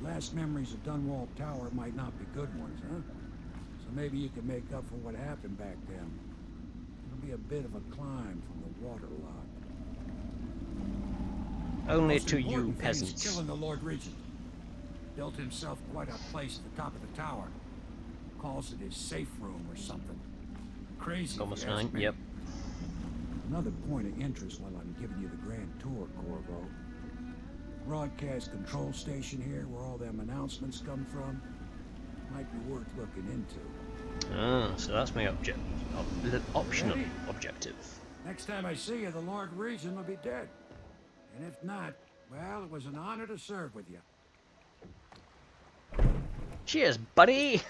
[SPEAKER 11] Your last memories of Dunwall Tower might not be good ones, huh? So maybe you can make up for what happened back then. It'll be a bit of a climb from the water lot.
[SPEAKER 1] Only
[SPEAKER 11] Most
[SPEAKER 1] to you
[SPEAKER 11] important thing is
[SPEAKER 1] peasants.
[SPEAKER 11] killing the Lord Regent. Built himself quite a place at the top of the tower. Calls it his safe room or something. Crazy.
[SPEAKER 1] Almost 9, yep.
[SPEAKER 11] Another point of interest while I'm giving you the grand tour, Corvo. Broadcast control station here, where all them announcements come from, might be worth looking into.
[SPEAKER 1] Ah, so that's my optional objective.
[SPEAKER 11] Next time I see you, the Lord Regent will be dead. And if not, well, it was an honor to serve with you.
[SPEAKER 1] Cheers, buddy!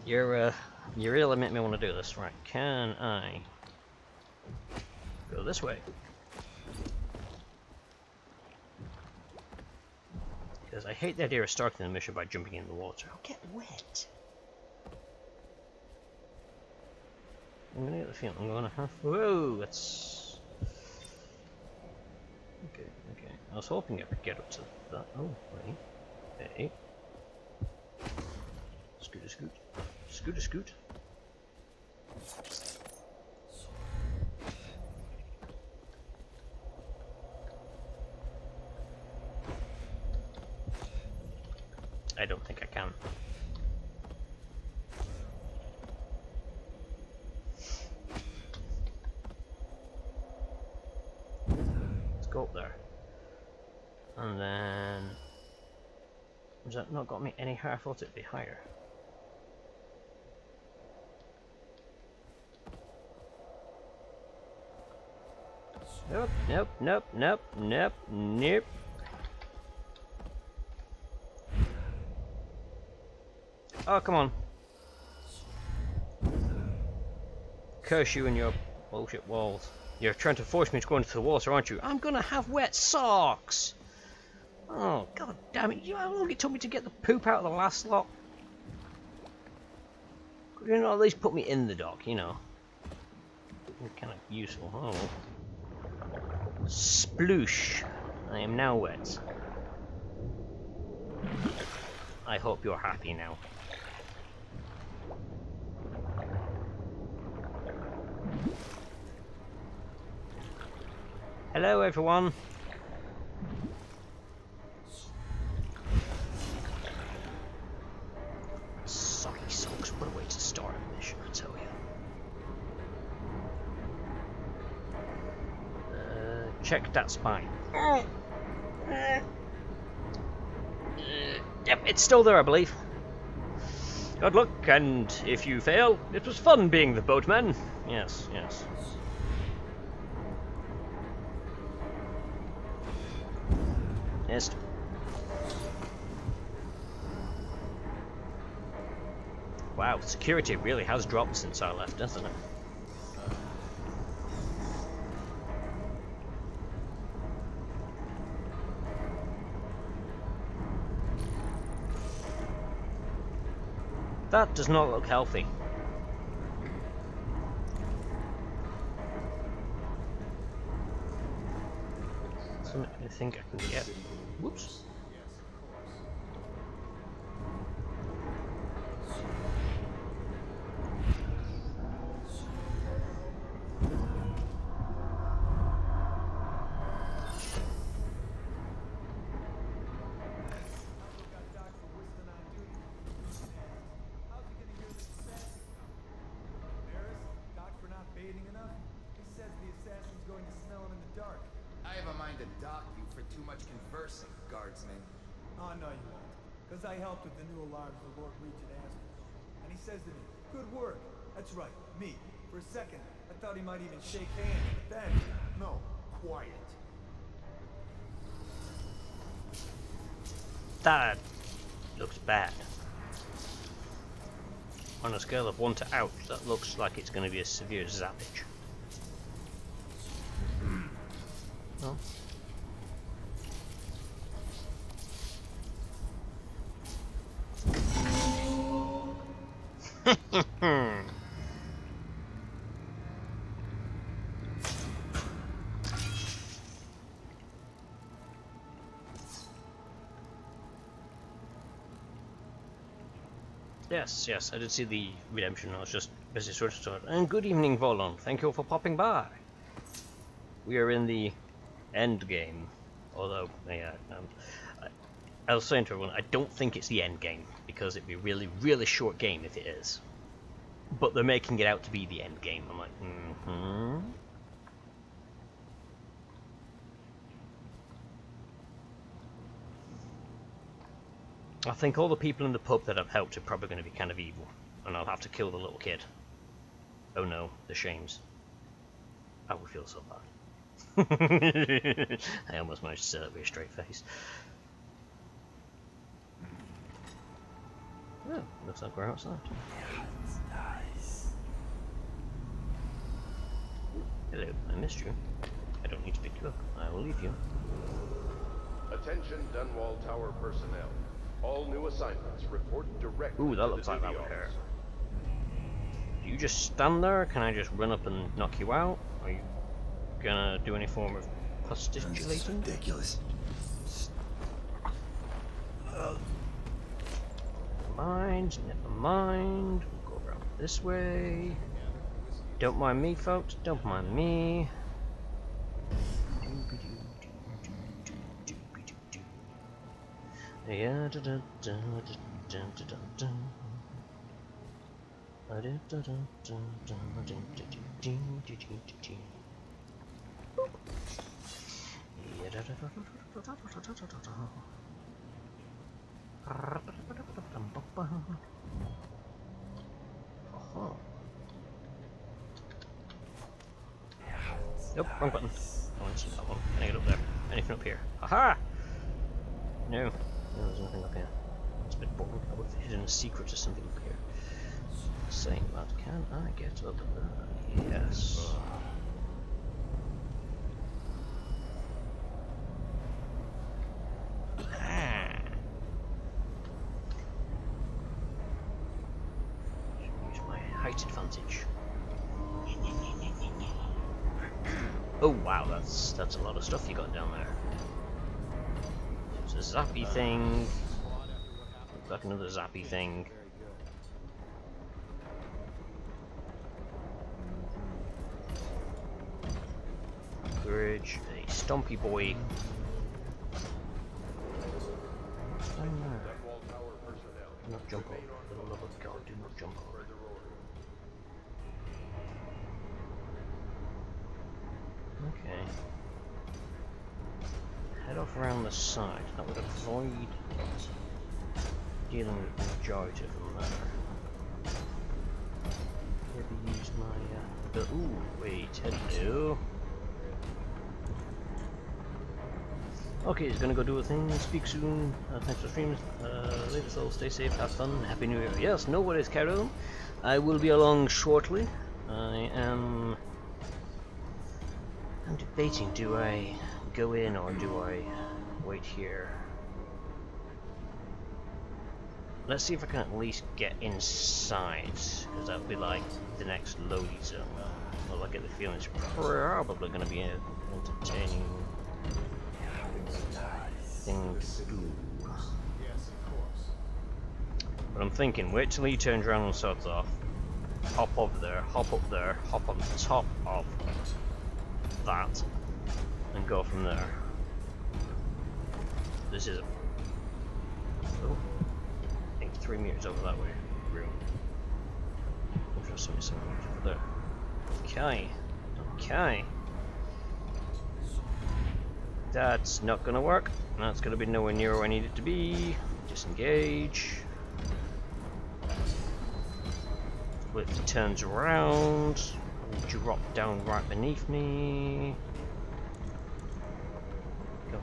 [SPEAKER 1] You really make me want to do this. Right, can I go this way? Because I hate the idea of starting the mission by jumping in the water. I'll get wet. I'm gonna get the feeling I'm gonna have. Whoa, that's. Okay, okay. I was hoping I could get up to that. Oh, wait. Hey. Scooter scoot. Scooter scoot. I don't think I can. Let's go up there. And then... has that not got me any higher? I thought it'd be higher. Nope, nope, nope, nope, nope, nope. Oh, come on. Curse you and your bullshit walls. You're trying to force me to go into the water, aren't you? I'm gonna have wet socks! Oh, god damn it. You know how long it took me to get the poop out of the last lot? Could you not at least put me in the dock, you know? Kind of useful. Oh. Sploosh. I am now wet. I hope you're happy now. Hello everyone. Sorry socks, what a way to start a mission, I tell you. Check that spine. Yep, it's still there, I believe. Good luck, and if you fail, it was fun being the boatman. Yes, yes. Missed. Wow, security really has dropped since I left, doesn't it? That does not look healthy. Something I think I can get. Whoops.
[SPEAKER 2] I have a mind to dock you for too much conversing, guardsman.
[SPEAKER 18] Oh, no, you won't. Because I helped with the new alarms the Lord Regent asked for. And he says to me, good work. That's right, me. For a second, I thought he might even shake hands, but then... No, quiet.
[SPEAKER 1] That looks bad. On a scale of 1 to ouch, that looks like it's going to be a severe zappage. Oh. Yes, I did see the redemption. I was just busy sorting it. And good evening, Volon. Thank you for popping by. We are in the end game. Although, yeah, I was saying to everyone, I don't think it's the end game, because it'd be a really, really short game if it is. But they're making it out to be the end game. I'm like, I think all the people in the pub that I've helped are probably going to be kind of evil, and I'll have to kill the little kid. Oh no, the shames. I would feel so bad. I almost managed to say that with a straight face. Oh, looks like we're outside.
[SPEAKER 18] It's nice.
[SPEAKER 1] Hello, I missed you. I don't need to pick you up. I will leave you.
[SPEAKER 12] Attention Dunwall Tower personnel. All new assignments report directly.
[SPEAKER 1] Ooh, that looks like that would hurt. Do you just stand there? Can I just run up and knock you out? Are you gonna do any form of posticulating?
[SPEAKER 6] This is ridiculous.
[SPEAKER 1] Never mind. We'll go around this way. Don't mind me, folks. Don't mind me. Yeah, da da da da da da da. Nope, wrong button. I want to see that one. Can I get up there? Anything up here? Aha! No. No, there's nothing up here. It's a bit boring. I would have hidden a secret or something up here. Saying that, can I get up there? Yes. Use my height advantage. Oh wow, that's a lot of stuff you got down there. There's a zappy thing. Got another zappy thing. Bridge, a stompy boy. Do not jump over. For the love of God, do not jump over. Okay. Head off around the side. That would avoid dealing with the majority of them there. Maybe use my ooh, wait, hello. Okay, he's gonna go do a thing. Speak soon. Thanks for streams. Later, so stay safe, have fun, happy new year. Yes, no worries, Carol. I will be along shortly. I'm debating, do I go in or do I wait here? Let's see if I can at least get inside, because that would be like the next loading zone. Well, I get the feeling it's probably going to be an entertaining thing to do. But I'm thinking, wait till he turns around and starts off. Hop over there, hop up there, hop on top of that, and go from there. This is a... Oh, I think 3 meters over that way. Room. Interesting, something over there. Okay. Okay. That's not gonna work. That's gonna be nowhere near where I need it to be. Disengage. If it turns around, drop down right beneath me. Go.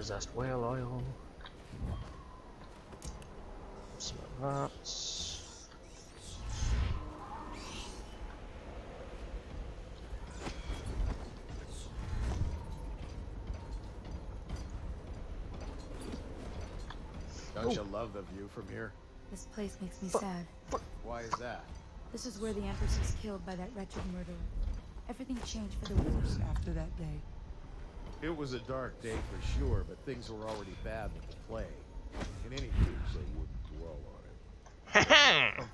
[SPEAKER 1] possessed whale oil. Some of that.
[SPEAKER 8] Don't you love the view from here?
[SPEAKER 3] This place makes me sad.
[SPEAKER 8] Why is that?
[SPEAKER 3] This is where the Empress was killed by that wretched murderer. Everything changed for the worse after that day.
[SPEAKER 8] It was a dark day for sure, but things were already bad with the plague. In any case, I wouldn't dwell on it.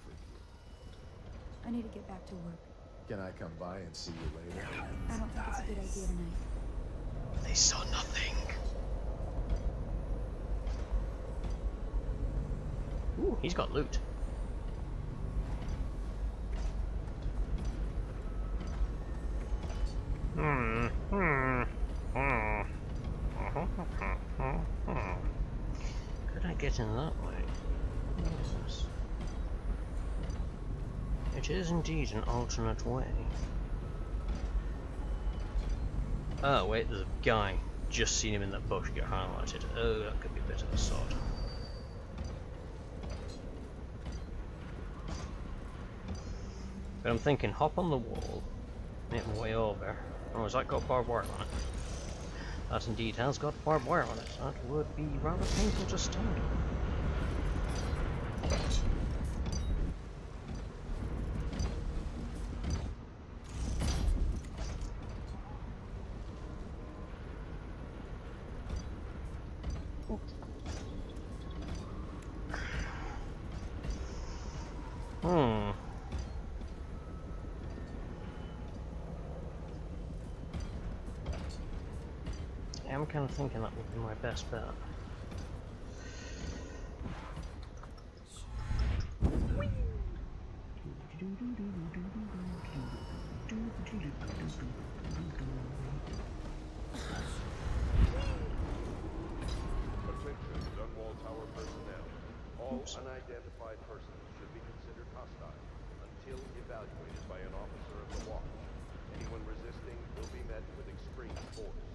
[SPEAKER 3] I need to get back to work.
[SPEAKER 8] Can I come by and see you later?
[SPEAKER 3] I don't think it's a good idea tonight.
[SPEAKER 1] They saw nothing. Ooh, he's got loot. Could I get in that way? Yes. It is indeed an alternate way. Oh wait, there's a guy. Just seen him in that bush get highlighted. Oh, that could be a bit of a sod. But I'm thinking, hop on the wall, make my way over. Oh, has that got barbed wire on it? That indeed has got barbed wire on it. That would be rather painful to stand on. I'm kind of thinking that would be my best bet.
[SPEAKER 12] Attention, Dunwall Tower personnel. All unidentified persons should be considered hostile until evaluated by an officer of the watch. Anyone resisting will be met with extreme force.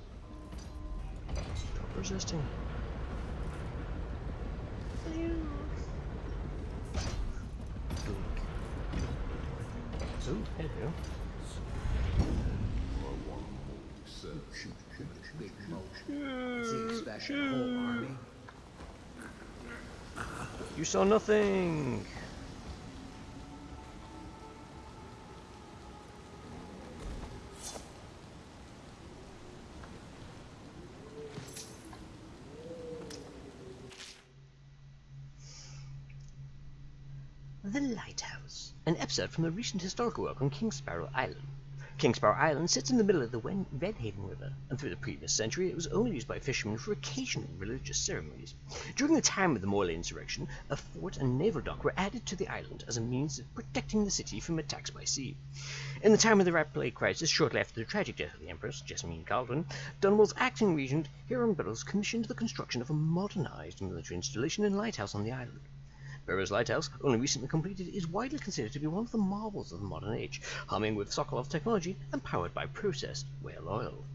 [SPEAKER 1] Stop resisting. Ooh, hello. You saw nothing. The Lighthouse, an episode from the recent historical work on King Sparrow Island. King Sparrow Island sits in the middle of the Redhaven River, and through the previous century it was only used by fishermen for occasional religious ceremonies. During the time of the Morley insurrection, a fort and naval dock were added to the island as a means of protecting the city from attacks by sea. In the time of the Rat Plague crisis, shortly after the tragic death of the Empress, Jessamine Caldwin, Dunwall's acting regent, Hiram Burroughs, commissioned the construction of a modernized military installation and lighthouse on the island. Burroughs Lighthouse, only recently completed, is widely considered to be one of the marvels of the modern age, humming with Sokolov technology and powered by processed whale oil.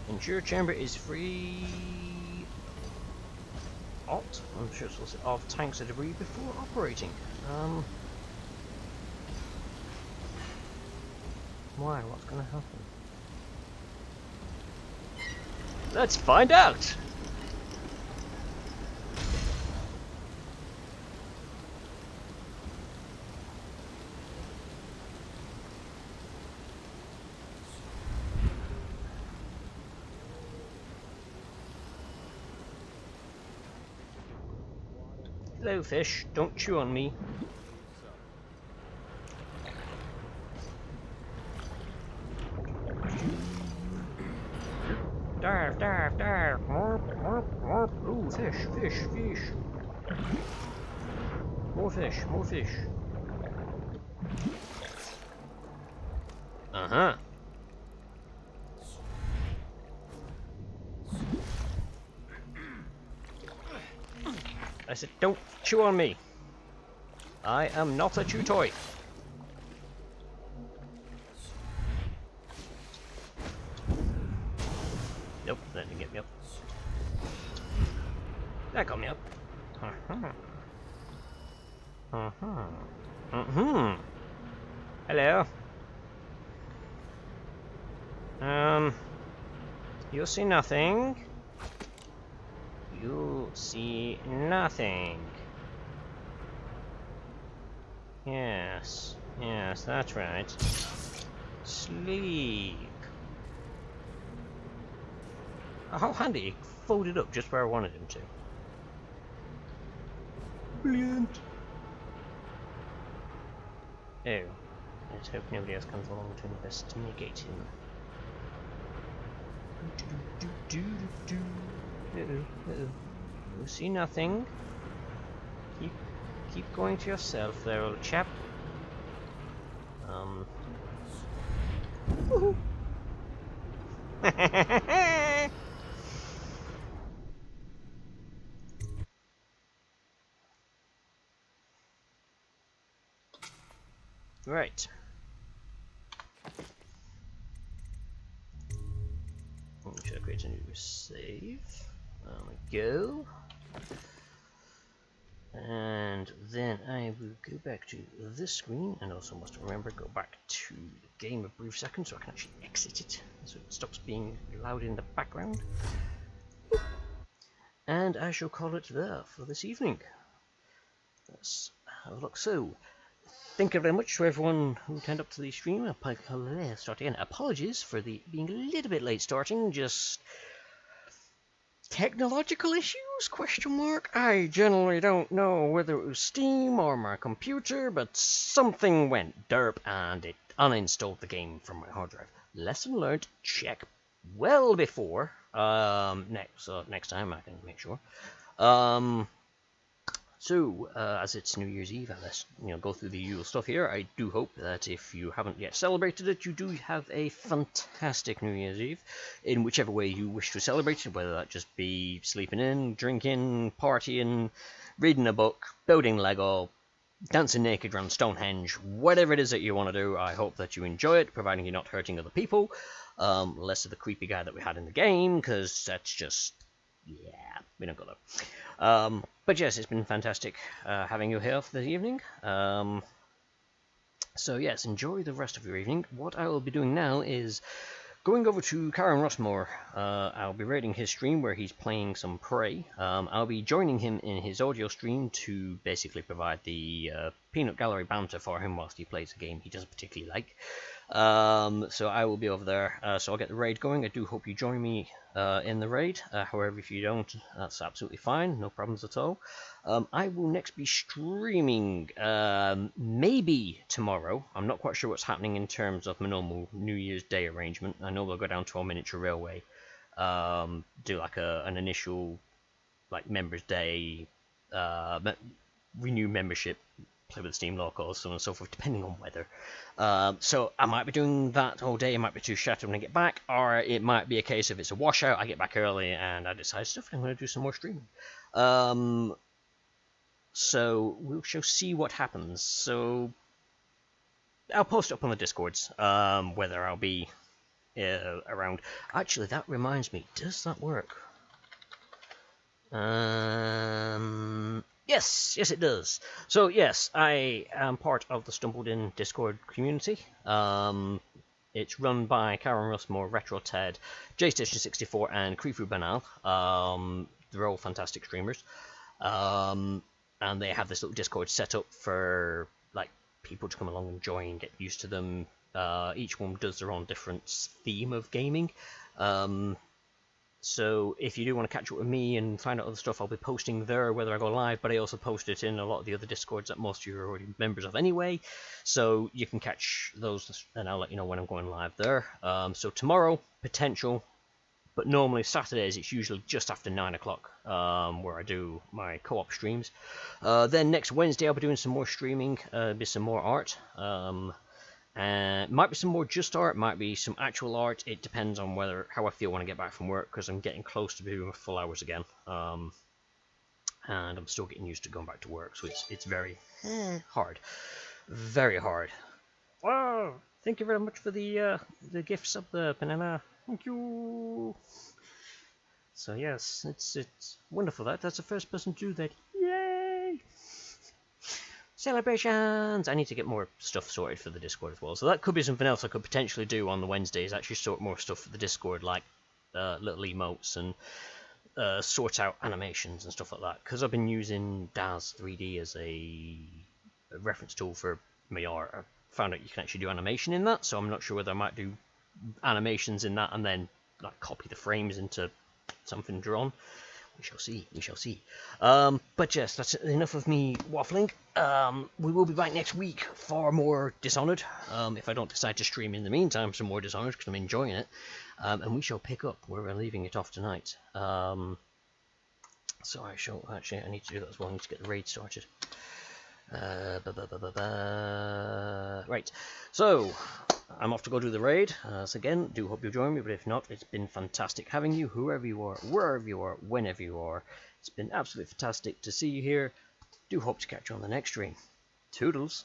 [SPEAKER 1] Ensure chamber is free alt. I'm sure it's of tanks and debris before operating. Why? What's gonna happen? Let's find out! Hello, fish. Don't chew on me. Dive, dive, dive. Ooh, fish, fish, fish. More fish, more fish. Uh-huh. I said, don't chew on me. I am not a chew toy. Nope, that didn't get me up. That got me up. Hello. You'll see nothing. You'll see nothing. Yes, yes, that's right. Sleep. Oh, how handy, he folded up just where I wanted him to. Brilliant. Oh, let's hope nobody else comes along to investigate him. You see nothing. Keep going to yourself there, old chap. Woohoo. Right. Should I create a new save? There we go. And then I will go back to this screen, and also must remember go back to the game a brief second so I can actually exit it, so it stops being loud in the background. And I shall call it there for this evening. Let's have a look. So, thank you very much to everyone who turned up to the stream. Start again. Apologies for the being a little bit late starting, just technological issues, question mark? I generally don't know whether it was Steam or my computer, but something went derp and it uninstalled the game from my hard drive. Lesson learned, check well before, next time I can make sure. So, as it's New Year's Eve, let's go through the usual stuff here. I do hope that if you haven't yet celebrated it, you do have a fantastic New Year's Eve, in whichever way you wish to celebrate it, whether that just be sleeping in, drinking, partying, reading a book, building Lego, dancing naked around Stonehenge, whatever it is that you want to do. I hope that you enjoy it, providing you're not hurting other people. Less of the creepy guy that we had in the game, because that's just, yeah, we don't go there. But yes, it's been fantastic having you here for this evening. So yes, enjoy the rest of your evening. What I will be doing now is going over to Karen Rossmore. I'll be raiding his stream where he's playing some Prey. I'll be joining him in his audio stream to basically provide the peanut gallery banter for him whilst he plays a game he doesn't particularly like. So I will be over there, so I'll get the raid going. I do hope you join me in the raid. However, if you don't, that's absolutely fine, no problems at all. I will next be streaming maybe tomorrow. I'm not quite sure what's happening in terms of my normal New Year's Day arrangement. I know we'll go down to our miniature railway, do like an initial members day, renew membership, play with the Steam locals, so on and so forth, depending on weather. So I might be doing that all day. It might be too shattered when I get back, or it might be a case of it's a washout. I get back early and I decide stuff. I'm going to do some more streaming. So we shall see what happens. So I'll post up on the Discords whether I'll be around. Actually, that reminds me. Does that work? Yes, it does. So yes, I am part of the Stumbled In Discord community. It's run by Karen Russmore, Retro Ted, JStation64, and Krifu Banal. They're all fantastic streamers. And they have this little Discord set up for people to come along and join, get used to them. Each one does their own different theme of gaming. So if you do want to catch up with me and find out other stuff, I'll be posting there whether I go live, but I also post it in a lot of the other Discords that most of you are already members of anyway. So you can catch those, and I'll let you know when I'm going live there. So tomorrow, potential, but normally Saturdays it's usually just after 9 o'clock where I do my co-op streams. Then next Wednesday I'll be doing some more streaming, be some more art. Might be some more just art, might be some actual art. It depends on how I feel when I get back from work, because I'm getting close to doing full hours again. And I'm still getting used to going back to work, so it's very hard. Very hard. Wow! Thank you very much for the gifts of the banana. Thank you. So yes, it's wonderful. That's the first person to do that. Yay! Celebrations! I need to get more stuff sorted for the Discord as well. So that could be something else I could potentially do on the Wednesdays. Actually sort more stuff for the Discord, like little emotes and sort out animations and stuff like that. Because I've been using Daz 3D as a reference tool for my art. I found out you can actually do animation in that, so I'm not sure whether I might do animations in that and then like copy the frames into something drawn. We shall see. We shall see. But yes, that's enough of me waffling. We will be back next week for more Dishonored. If I don't decide to stream in the meantime some more Dishonored, because I'm enjoying it. And we shall pick up where we're leaving it off tonight. So I shall actually. I need to do that as well. I need to get the raid started. Right. So I'm off to go do the raid. So again, do hope you'll join me, but if not, it's been fantastic having you, whoever you are, wherever you are, whenever you are. It's been absolutely fantastic to see you here. Do hope to catch you on the next stream. Toodles.